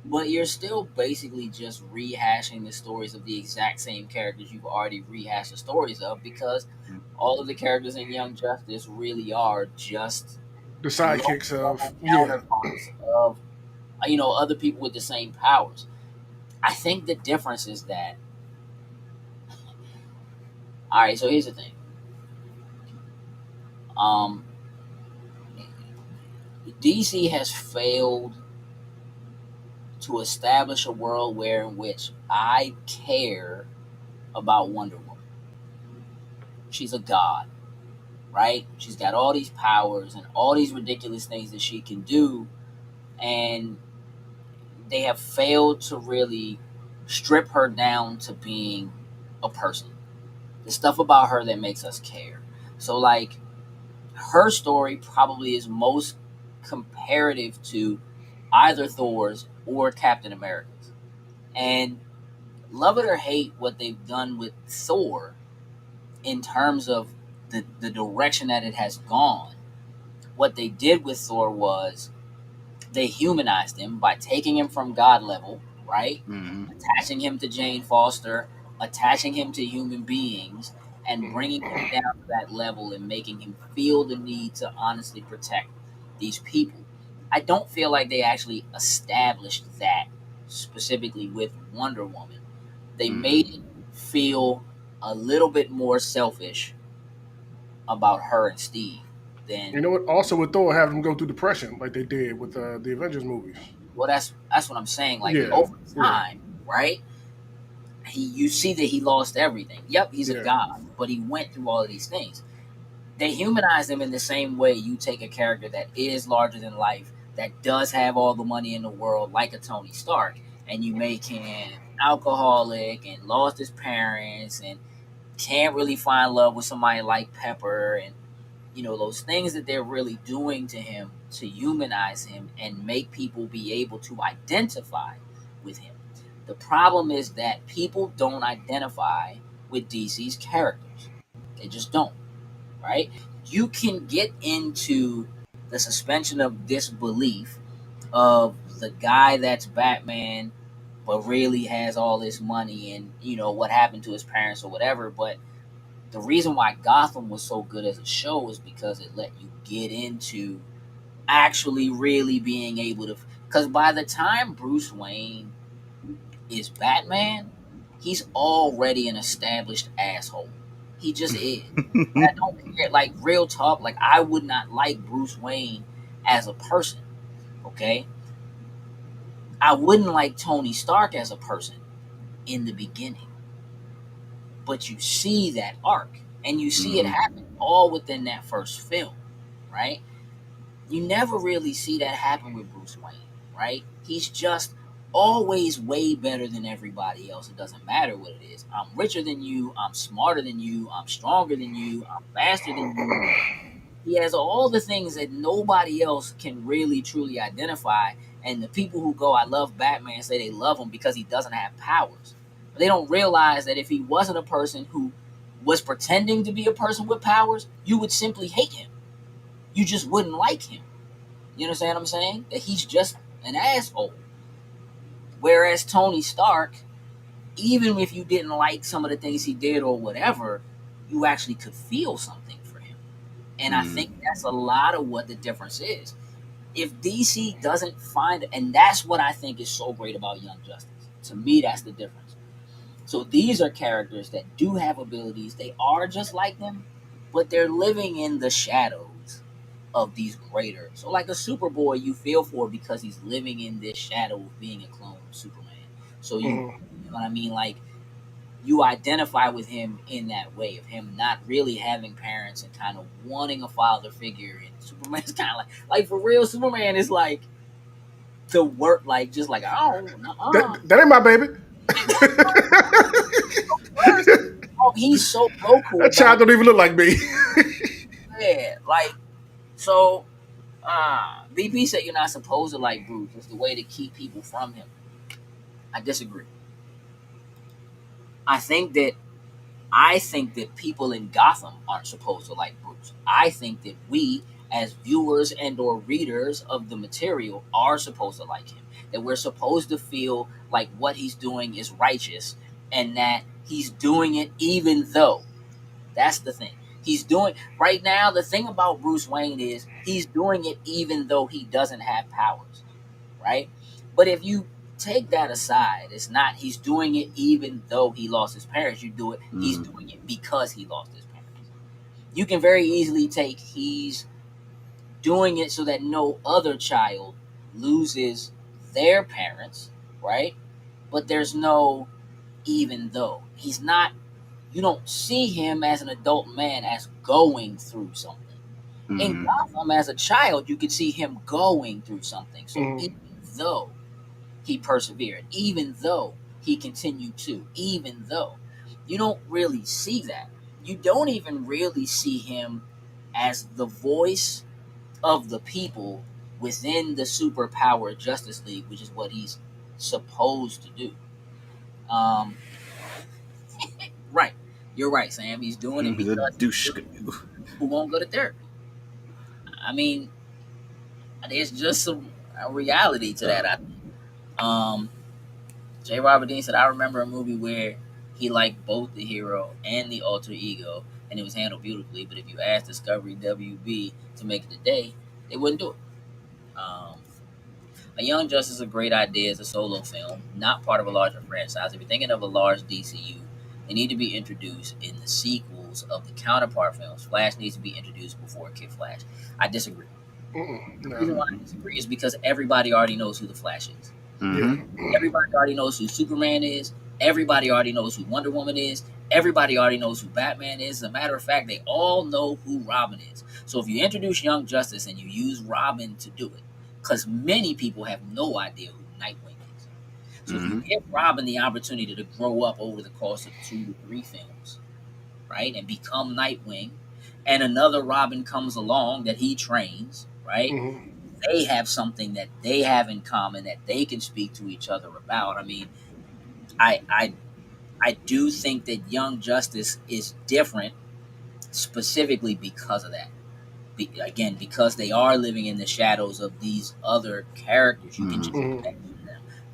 but you're still basically just rehashing the stories of the exact same characters you've already rehashed the stories of because mm, all of the characters in Young Justice really are just The low sidekicks of level yeah. counterparts of other people with the same powers. I think the difference is that all right. So here's the thing. Um, DC has failed to establish a world where in which I care about Wonder Woman. She's a god, right? She's got all these powers and all these ridiculous things that she can do, and they have failed to really strip her down to being a person. The stuff about her that makes us care. So, like, her story probably is most comparative to either Thor's or Captain America's. And love it or hate what they've done with Thor in terms of the direction that it has gone. What they did with Thor was they humanized him by taking him from God level, right? mm, Attaching him to Jane Foster, attaching him to human beings, and Mhm. bringing him down to that level and making him feel the need to honestly protect these people. I don't feel like they actually established that specifically with Wonder Woman. They made mm, it feel a little bit more selfish about her and Steve You than. know what? Also, with Thor, have him go through depression like they did with the Avengers movies. Well, that's what I'm saying. Like Yeah, over yeah, time, right? You see that he lost everything. Yep, he's a yeah. god, but he went through all of these things. They humanize him in the same way you take a character that is larger than life, that does have all the money in the world, like a Tony Stark, and you make him alcoholic and lost his parents and can't really find love with somebody like Pepper, and those things that they're really doing to him to humanize him and make people be able to identify with him. The problem is that people don't identify with DC's characters. They just don't, right? You can get into the suspension of disbelief of the guy that's Batman but really has all this money and what happened to his parents or whatever. But the reason why Gotham was so good as a show is because it let you get into actually really being able to. Because by the time Bruce Wayne is Batman, he's already an established asshole. He just is. And I don't care. Like, real talk, like, I would not like Bruce Wayne as a person, okay? I wouldn't like Tony Stark as a person in the beginning. But you see that arc, and you see it Mm-hmm. happen all within that first film, right? You never really see that happen with Bruce Wayne, right? He's just always way better than everybody else. It doesn't matter what it is. I'm richer than you. I'm smarter than you. I'm stronger than you. I'm faster than you. He has all the things that nobody else can really truly identify. And the people who go, I love Batman, say they love him because he doesn't have powers. But they don't realize that if he wasn't a person who was pretending to be a person with powers, you would simply hate him. You just wouldn't like him. You understand what I'm saying? That he's just an asshole. Whereas Tony Stark, even if you didn't like some of the things he did or whatever, you actually could feel something for him. And I think that's a lot of what the difference is. If DC doesn't find, and that's what I think is so great about Young Justice. To me, that's the difference. So these are characters that do have abilities. They are just like them, but they're living in the shadows of these greater. So like a Superboy, you feel for because he's living in this shadow of being a clone of Superman. So Mhm. you know what I mean? Like, you identify with him in that way of him not really having parents and kind of wanting a father figure. And Superman's kind of like for real. Superman is like the work, like just like oh no, That ain't my baby. first, oh, he's so Goku That child about don't even look like me. it. Like so. BP said you're not supposed to like Bruce. It's the way to keep people from him. I disagree. I think that I think that people in Gotham aren't supposed to like Bruce. I think that we, as viewers and or readers of the material, are supposed to like him. That we're supposed to feel like what he's doing is righteous, and that he's doing it even though. That's the thing. He's doing right now. The thing about Bruce Wayne is he's doing it even though he doesn't have powers, right? But if you take that aside, it's not he's doing it even though he lost his parents. You do it, he's Mm-hmm. doing it because he lost his parents. You can very easily take he's doing it so that no other child loses their parents, right? But there's no even though. He's not, you don't see him as an adult man as going through something. In Mm-hmm. Gotham, as a child, you could see him going through something. So Mhm. even though he persevered, even though he continued to, even though you don't really see that. You don't even really see him as the voice of the people within the superpowered Justice League, which is what he's supposed to do. Um, right. You're right, Sam. He's doing it He's a because he's douche. really who won't go to therapy. I mean, there's just some reality to that. J. Robert Dean said, I remember a movie where he liked both the hero and the alter ego, and it was handled beautifully. But if you asked Discovery WB to make it today, they wouldn't do it. A Young Justice is a great idea as a solo film, not part of a larger franchise. If you're thinking of a large DCU, They need to be introduced in the sequels of the counterpart films. Flash needs to be introduced before Kid Flash. I disagree. The No. reason why I disagree is because everybody already knows who the Flash is. Yeah. Everybody already knows who Superman is. Everybody already knows who Wonder Woman is. Everybody already knows who Batman is. As a matter of fact, they all know who Robin is. So if you introduce Young Justice and you use Robin to do it, because many people have no idea who Nightwing is. So if you give Robin the opportunity to grow up over the course of 2 to 3 films, right, and become Nightwing, and another Robin comes along that he trains, right? They have something that they have in common that they can speak to each other about. I mean, I do think that Young Justice is different specifically because of that. Again, because they are living in the shadows of these other characters, you can just mention them.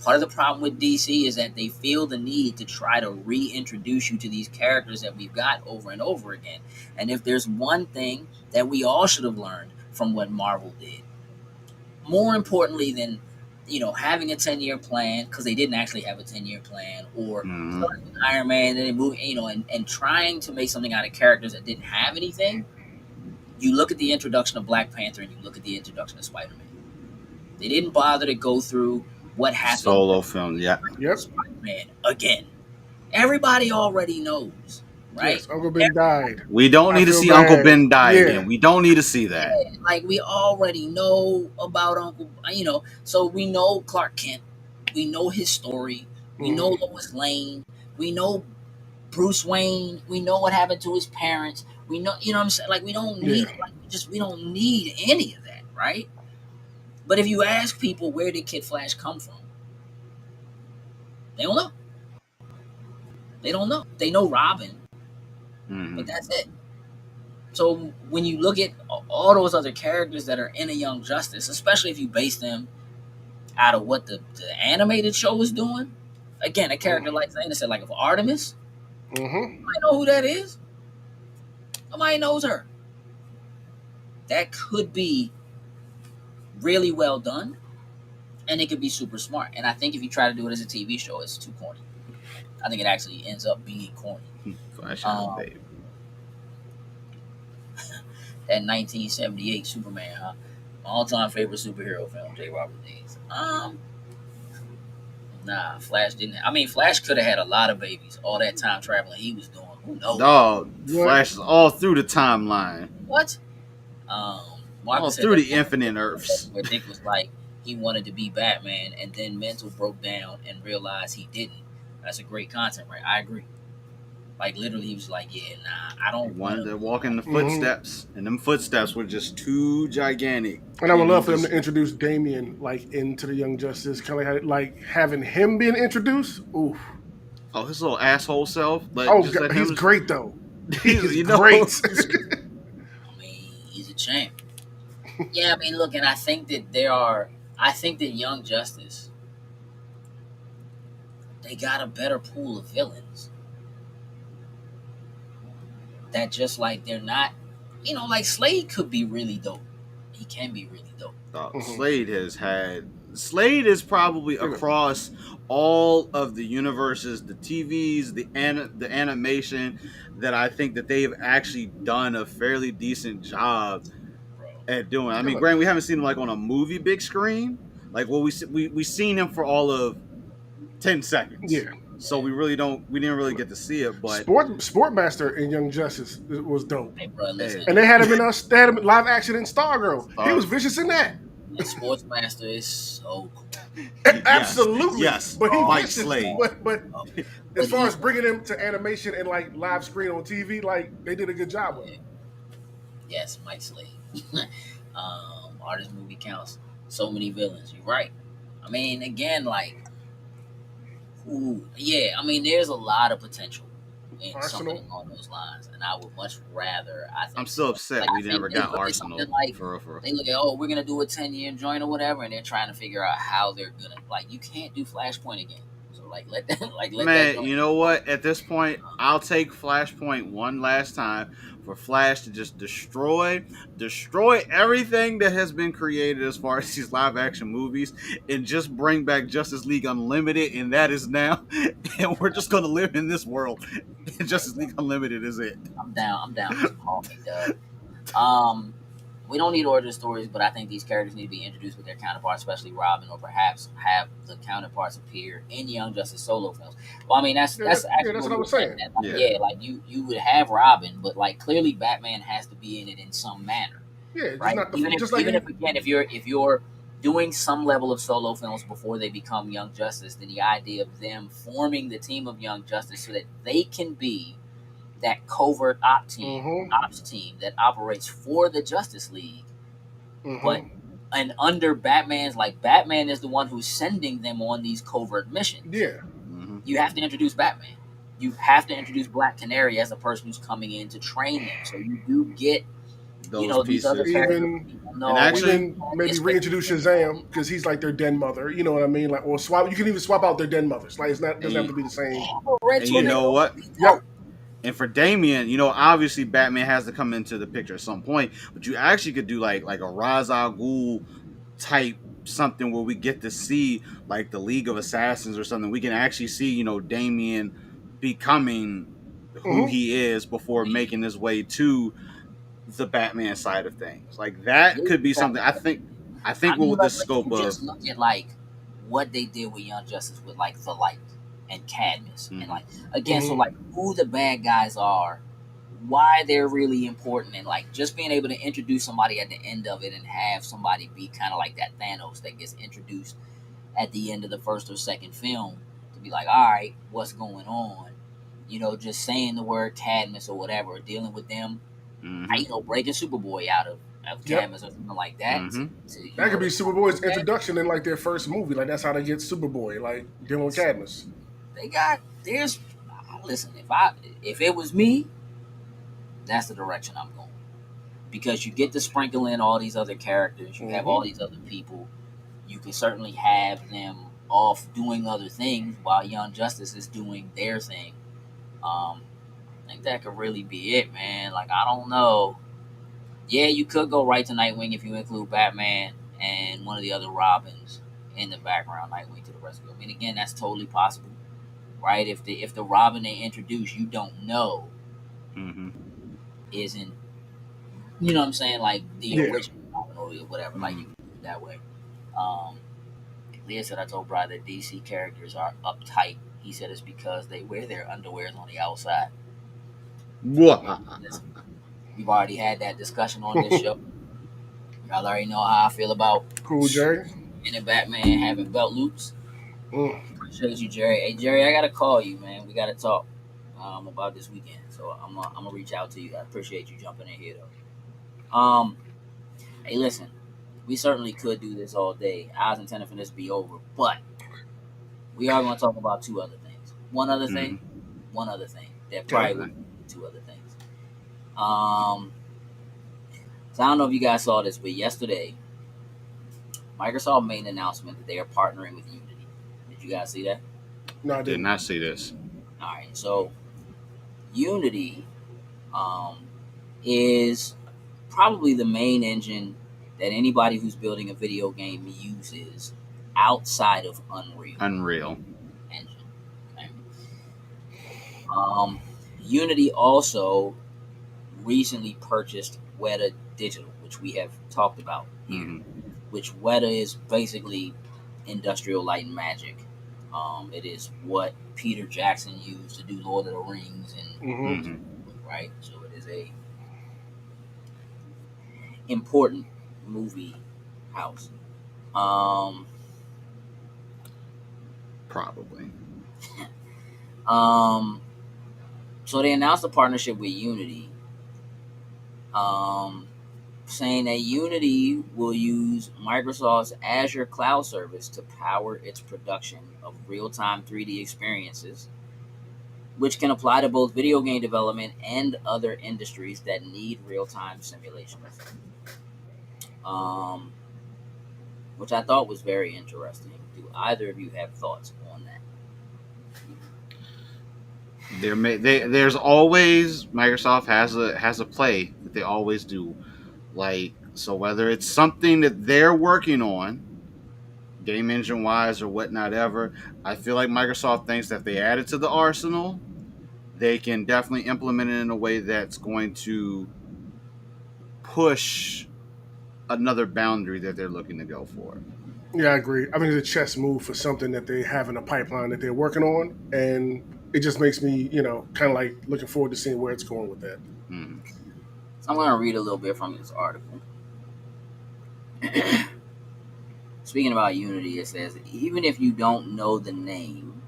Part of the problem with DC is that they feel the need to try to reintroduce you to these characters that we've got over and over again. And if there's one thing that we all should have learned from what Marvel did, more importantly than having a 10-year plan, because they didn't actually have a 10-year plan, or Iron Man and moving, and trying to make something out of characters that didn't have anything. You look at the introduction of Black Panther and you look at the introduction of Spider-Man. They didn't bother to go through what happened. Solo film, yeah. Yep. Spider-Man again. Everybody already knows, right? Yes, Uncle Ben died. We don't need to see bad. Uncle Ben die again. We don't need to see that. Yeah, like we already know about Uncle, so we know Clark Kent. We know his story. We know Lois Lane. We know Bruce Wayne. We know what happened to his parents. We know, what I'm saying? Like we don't need, we don't need any of that, right? But if you ask people, where did Kid Flash come from? They don't know. They don't know. They know Robin, but that's it. So when you look at all those other characters that are in a Young Justice, especially if you base them out of what the animated show is doing, again, a character like Zayna said, like of Artemis, I know who that is. Nobody knows her. That could be really well done, and it could be super smart. And I think if you try to do it as a TV show, it's too corny. I think it actually ends up being corny. Flash baby. That 1978 Superman, huh? My all-time favorite superhero film, J. Robert Dees. Nah, Flash didn't. Flash could have had a lot of babies. All that time traveling he was doing. Who knows? Dog, Flash is all through the timeline. What? All through the infinite Earths. Where Dick was like, he wanted to be Batman, and then mental broke down and realized he didn't. That's a great content, right? I agree. Like literally, he was like, "Yeah, nah, I don't want to walk in the footsteps," and them footsteps were just too gigantic. And I would love for them to introduce Damian like into the Young Justice, kind of like having him being introduced. Oof. Oh, his little asshole self. Like, God, he's great though. He's great. He's a champ. Yeah, look, and I think that Young Justice, they got a better pool of villains. That just like they're not, like Slade could be really dope. He can be really dope. Slade is probably across all of the universes, the TVs, the animation, that I think that they've actually done a fairly decent job at doing. Granted, we haven't seen him like on a movie big screen. Like, well, we seen him for all of 10 seconds. Yeah. So we didn't really get to see it, but Sportmaster in Young Justice was dope. Hey, bro, listen. And they had him in live action in Stargirl. He was vicious in that. And Sportsmaster is so cool. Absolutely. Yes. But he Mike vicious. Slade. But as far as bringing him to animation and like live screen on TV, like they did a good job with it. Yes, Mike Slade. Artist movie counts. So many villains. You're right. Again, like. Ooh, yeah, there's a lot of potential in something along those lines, and I would much rather. I'm so upset we never got Arsenal. For they look at, we're gonna do a 10-year joint or whatever, and they're trying to figure out how they're gonna you can't do Flashpoint again. So let that. Man, you know what? At this point, I'll take Flashpoint one last time for Flash to just destroy everything that has been created as far as these live action movies, and just bring back Justice League Unlimited, and that is now, and we're just gonna live in this world. Justice League Unlimited is it. I'm down. I'm down for some Hawkeye dub. We don't need origin stories, but I think these characters need to be introduced with their counterparts, especially Robin, or perhaps have the counterparts appear in Young Justice solo films. Well, I mean that's actually that's what what I we was saying. Like, like you would have Robin, but like clearly Batman has to be in it in some manner, Yeah, just right? not the Even just like if you're doing some level of solo films before they become Young Justice, then the idea of them forming the team of Young Justice so that they can be that covert ops team that operates for the Justice League, but and under Batman's, like, Batman is the one who's sending them on these covert missions. Yeah. You have to introduce Batman. You have to introduce Black Canary as a person who's coming in to train them. So you do get those these other pieces. characters. Even maybe reintroduce Shazam because he's like their den mother. You know what I mean? Like, or swap. You can even swap out their den mothers. Like, doesn't have to be the same. And you know what? Yep. And for Damian, obviously Batman has to come into the picture at some point, but you actually could do like a Ra's al Ghul type something where we get to see like the League of Assassins or something. We can actually see, Damian becoming who he is before making his way to the Batman side of things. Like that could be something. I think with the scope of just look at like what they did with Young Justice with like the Light and Cadmus, and like again, so like who the bad guys are, why they're really important, and like just being able to introduce somebody at the end of it and have somebody be kind of like that Thanos that gets introduced at the end of the first or second film to be like, all right, what's going on? Just saying the word Cadmus or whatever, dealing with them, breaking Superboy out of Cadmus or something like that. That could be Superboy's introduction in like their first movie. Like that's how they get Superboy, like dealing with Cadmus. Listen, if it was me, that's the direction I'm going, because you get to sprinkle in all these other characters, you have all these other people, you can certainly have them off doing other things while Young Justice is doing their thing. I think that could really be it, man. Like, I don't know. Yeah, you could go right to Nightwing if you include Batman and one of the other Robins in the background, Nightwing to the rescue. I mean, again, that's totally possible, right? If the Robin they introduce you don't know isn't, you know what I'm saying, like the original Robin or whatever, like you can do it that way. Leah said, I told Brian that DC characters are uptight. He said it's because they wear their underwears on the outside. Listen, we've already had that discussion on this show. Y'all already know how I feel about Cool Jerry and Batman having belt loops. Appreciate you, Jerry. Hey, Jerry, I gotta call you, man. We gotta talk about this weekend. So I'm gonna reach out to you. I appreciate you jumping in here, though. Hey, listen, we certainly could do this all day. I was intending for this to be over, but we are gonna talk about two other things. One other thing. There probably will be two other things. So I don't know if you guys saw this, but yesterday, Microsoft made an announcement that they are partnering with Unity. Did you guys see that? No, I did not see this. All right, so Unity is probably the main engine that anybody who's building a video game uses outside of Unreal engine. Okay? Unity also recently purchased Weta Digital, which we have talked about here. Which Weta is basically Industrial Light and Magic. It is what Peter Jackson used to do Lord of the Rings and right. So it is a important movie house. Probably. So they announced a partnership with Unity, saying that Unity will use Microsoft's Azure cloud service to power its production of real-time 3D experiences, which can apply to both video game development and other industries that need real-time simulations. Which I thought was very interesting. Do either of you have thoughts on that? There's always Microsoft has a play that they always do. Like, so whether it's something that they're working on, game engine wise or whatnot ever, I feel like Microsoft thinks that if they add it to the arsenal, they can definitely implement it in a way that's going to push another boundary that they're looking to go for. Yeah, I agree. I think it's a chess move for something that they have in the pipeline that they're working on, and it just makes me, kind of like looking forward to seeing where it's going with that. Mm. So I'm going to read a little bit from this article. Speaking about Unity, it says, even if you don't know the name,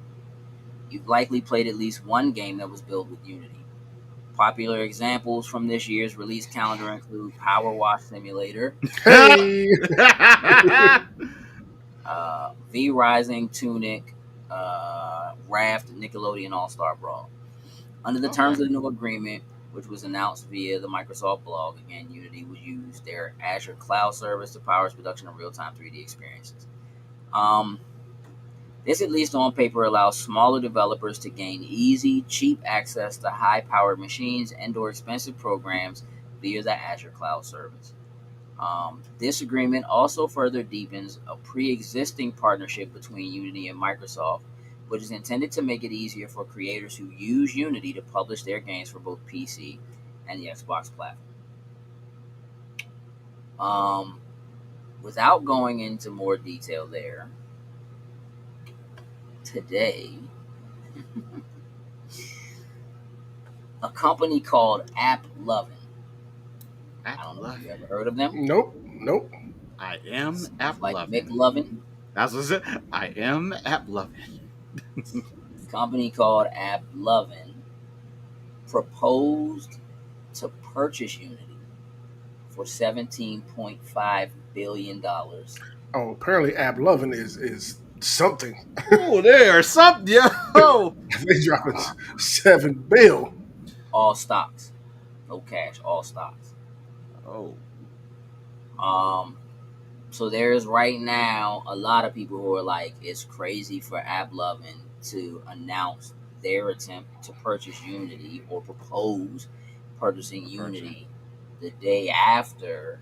you've likely played at least one game that was built with Unity. Popular examples from this year's release calendar include Power Wash Simulator, Hey, V Rising, Tunic, Raft, Nickelodeon All Star Brawl. Under the Okay. terms of the new agreement, which was announced via the Microsoft blog, again, Unity would use their Azure cloud service to power its production of real-time 3D experiences. This, at least on paper, allows smaller developers to gain easy, cheap access to high-powered machines and/or expensive programs via the Azure cloud service. This agreement also further deepens a pre-existing partnership between Unity and Microsoft, which is intended to make it easier for creators who use Unity to publish their games for both PC and the Xbox platform. Without going into more detail there, today, a company called AppLovin. I don't know if you ever heard of them. nope, nope. I am app It's like loving. McLovin. That's what it. I am app loving. A company called AppLovin proposed to purchase Unity for $17.5 billion. Oh, apparently, App Lovin is something. Oh, there, something. Yo. They dropping 7 bill. All stocks. No cash, all stocks. Oh. Um, so there's right now a lot of people who are like, it's crazy for AppLovin to announce their attempt to purchase Unity or propose purchasing Unity the day after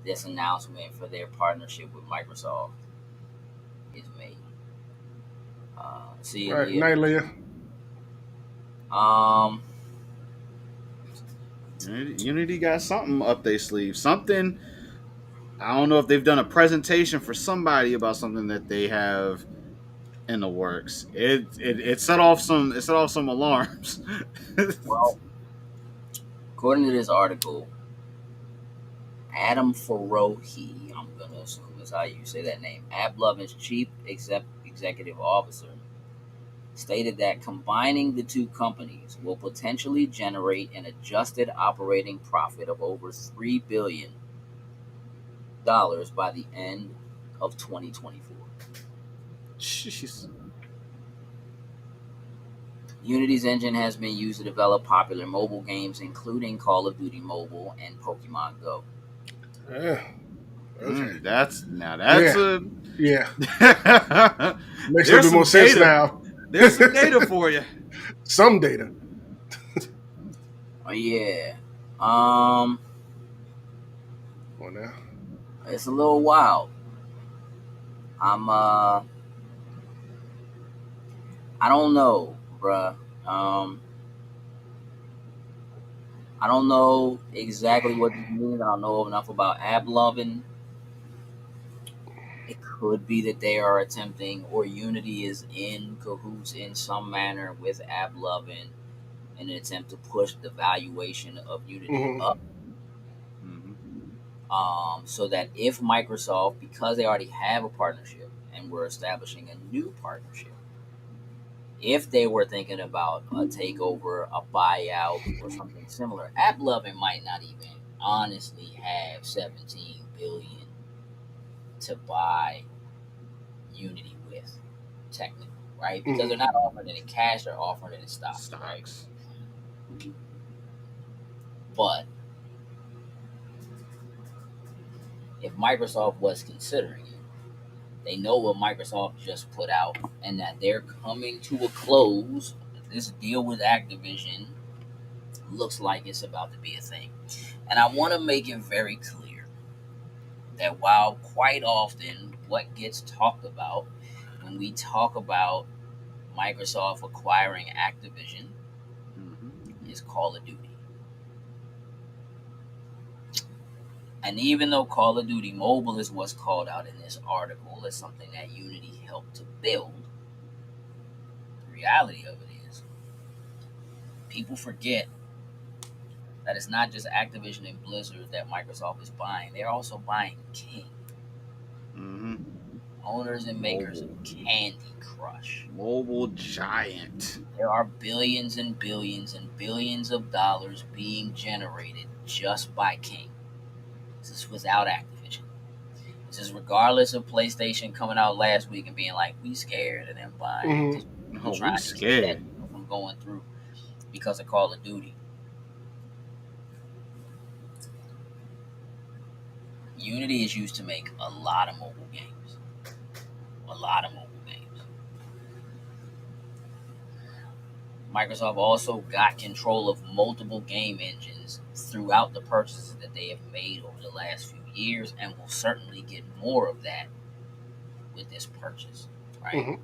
this announcement for their partnership with Microsoft is made. See All you, right, Leah. night, Leah. Um, Unity got something up their sleeve. Something. I don't know if they've done a presentation for somebody about something that they have in the works. It set off some alarms. well, according to this article, Adam Forohi, I'm gonna assume is how you say that name, AppLovin's chief executive officer, stated that combining the two companies will potentially generate an adjusted operating profit of over $3 billion by the end of 2024. Jeez. Unity's engine has been used to develop popular mobile games, including Call of Duty Mobile and Pokemon Go. Yeah. Okay. That's Yeah. Yeah. a. Makes a little bit more sense now. There's some data for you. Some data. Oh yeah. Come on now. It's a little wild. I don't know, bruh. I don't know exactly what this means. I don't know enough about AppLovin. It could be that they are attempting, or Unity is in cahoots in some manner with AppLovin in an attempt to push the valuation of Unity Mm-hmm. up. Mm-hmm. So that if Microsoft, because they already have a partnership and we're establishing a new partnership, if they were thinking about a takeover, a buyout, or something similar, AppLovin might not even honestly have 17 billion to buy Unity with, technically, right? Because they're not offering it in cash; they're offering it in stocks, right? Stocks. But if Microsoft was considering it, they know what Microsoft just put out, and that they're coming to a close. this deal with Activision looks like it's about to be a thing. And I want to make it very clear that while quite often what gets talked about when we talk about Microsoft acquiring Activision is Call of Duty. And even though Call of Duty Mobile is what's called out in this article as something that Unity helped to build, the reality of it is people forget that it's not just Activision and Blizzard that Microsoft is buying. They're also buying King. Owners and makers of Candy Crush. Mobile giant. There are billions and billions and billions of dollars being generated just by King. This is without Activision. This is regardless of PlayStation coming out last week and being like, we scared of them buying. Oh, we scared from going through because of Call of Duty. Unity is used to make a lot of mobile games. A lot of mobile games. Microsoft also got control of multiple game engines throughout the purchases that they have made over the last few years, and will certainly get more of that with this purchase, right?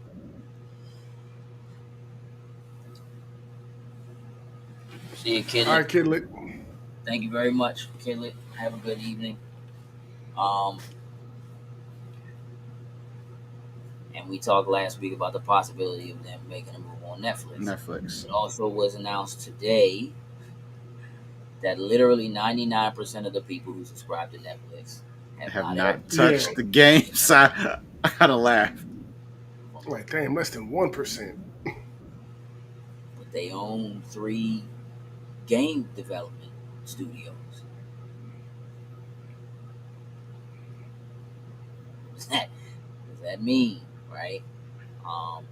See you, Kidlet. All right, Kidlet. Thank you very much, Kidlet. Have a good evening. And we talked last week about the possibility of them making a move on Netflix. It also was announced today that literally 99% of the people who subscribe to Netflix have not touched the games. I gotta laugh. Like, damn, less than 1%. But they own 3 game development studios. What does that mean, right? I'm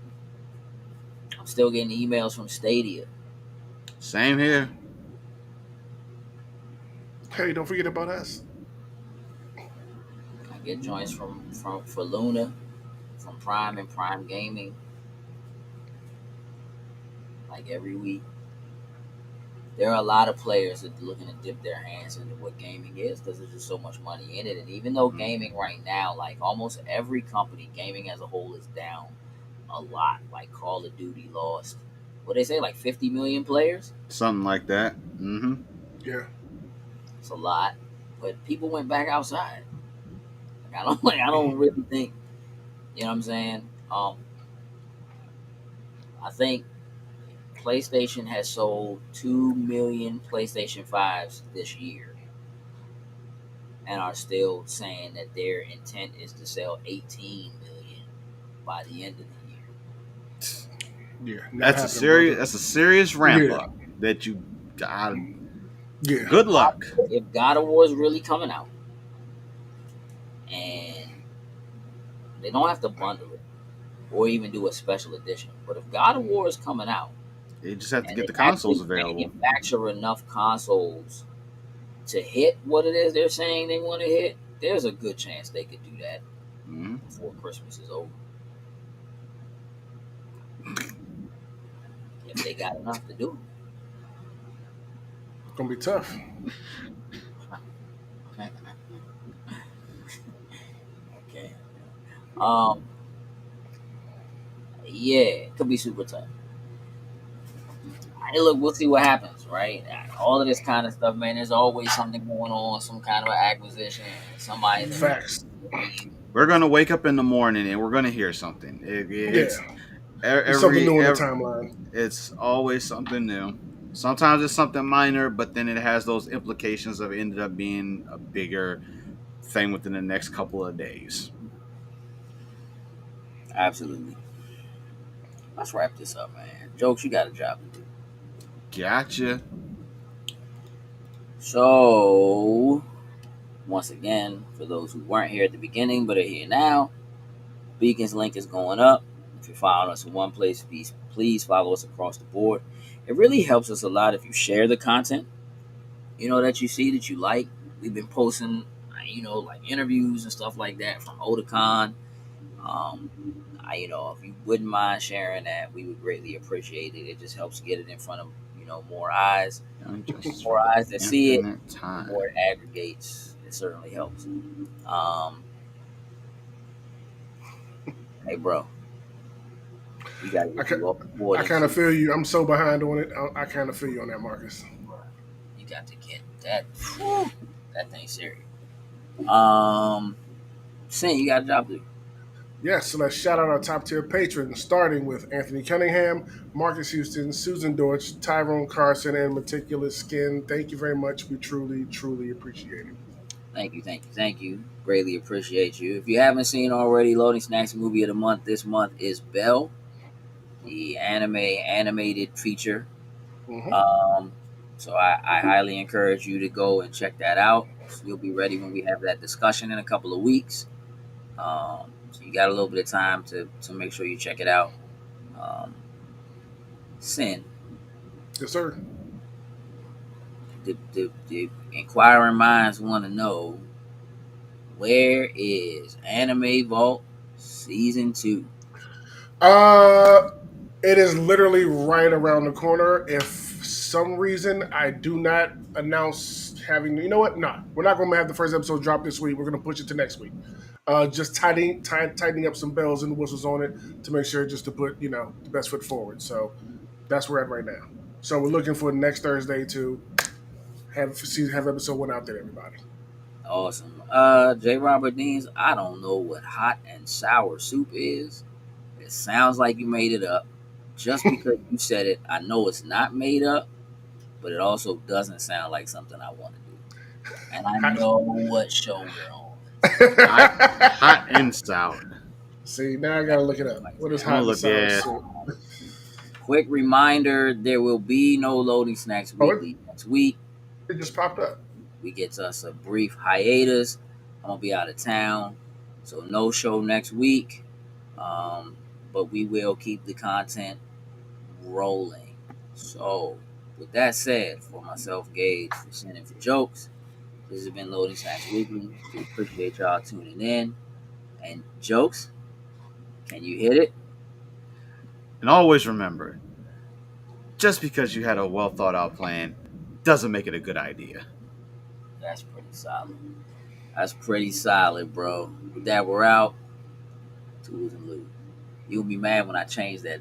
still getting emails from Stadia. Same here. Hey, don't forget about us. I get joints for Luna, from Prime and Prime Gaming, like every week. There are a lot of players that are looking to dip their hands into what gaming is because there's just so much money in it. And even though gaming right now, like almost every company, gaming as a whole is down a lot. Like Call of Duty lost, what they say, like 50 million players? Something like that. Yeah. It's a lot. But people went back outside. I don't really think, you know what I'm saying? I think PlayStation has sold 2 million PlayStation 5s this year and are still saying that their intent is to sell 18 million by the end of the year. Yeah, that's a serious ramp up that you got. Yeah. Good luck. If God of War is really coming out, and they don't have to bundle it or even do a special edition, but if God of War is coming out, they just have to get the consoles available. Manufacture enough consoles to hit what it is they're saying they want to hit. There's a good chance they could do that before Christmas is over. If they got enough to do. It's gonna be tough. Okay. Yeah, it could be super tough. Hey, look, we'll see what happens, right? All of this kind of stuff, man. There's always something going on, some kind of an acquisition, somebody. Facts. We're gonna wake up in the morning and we're gonna hear something. It's something new in the timeline. It's always something new. Sometimes it's something minor, but then it has those implications of ended up being a bigger thing within the next couple of days. Absolutely. Let's wrap this up, man. Jokes, you got a job to do. Gotcha. So, once again, for those who weren't here at the beginning but are here now, Beacon's link is going up. If you're following us in one place, please follow us across the board. It really helps us a lot if you share the content, that you see, that you like. We've been posting, like interviews and stuff like that from Otakon. If you wouldn't mind sharing that, we would greatly appreciate it. It just helps get it in front of more eyes, Justice more for eyes that see it. infinite The time. more it aggregates, it certainly helps. Hey, bro, we gotta I, get ca- you off the board I and kind of see. feel you. I'm so behind on it. I kind of feel you on that, Marcus. You got to get that. Whew, that thing serious. Um, Sin, you got to drop it. Yes, so let's shout out our top tier patrons, starting with Anthony Cunningham, Marcus Houston, Susan Dortch, Tyrone Carson, and Meticulous Skin. Thank you very much. We truly, truly appreciate it. Thank you, thank you, thank you. Greatly appreciate you. If you haven't seen already, Loading Snacks movie of the month this month is Belle, the animated feature. Mm-hmm. Um, so I highly encourage you to go and check that out. So you'll be ready when we have that discussion in a couple of weeks. So you got a little bit of time to make sure you check it out. Um, Sin, Yes, sir. the inquiring minds want to know, where is Anime Vault Season 2? Uh, it is literally right around the corner. If some reason I do not announce having, you know what? Nah, we're not going to have the first episode drop this week. We're going to push it to next week. Just tightening up some bells and whistles on it to make sure just to put the best foot forward. So that's where we're at right now. So we're looking for next Thursday to have episode one out there, everybody. Awesome. J. Robert Deans, I don't know what hot and sour soup is. It sounds like you made it up. Just because you said it, I know it's not made up, but it also doesn't sound like something I want to do. And I know what show we're on. Hot, hot and sour. See, now I gotta look it Definitely up. like What is I'm gonna hot and look. sour Yeah, soup? quick reminder, there will be no Loading Snacks Oh, Weekly next week. it just popped up. We get to us a brief hiatus. I'm gonna be out of town, so no show next week. Um, but we will keep the content rolling. So, with that said, for myself, Gage, for sending for jokes, this has been Loading Snacks Weekly. We appreciate y'all tuning in. And jokes, can you hit it? and always remember, just because you had a well thought out plan doesn't make it a good idea. That's pretty solid. That's pretty solid, bro. With that, we're out. Tools and loot. You'll be mad when I change that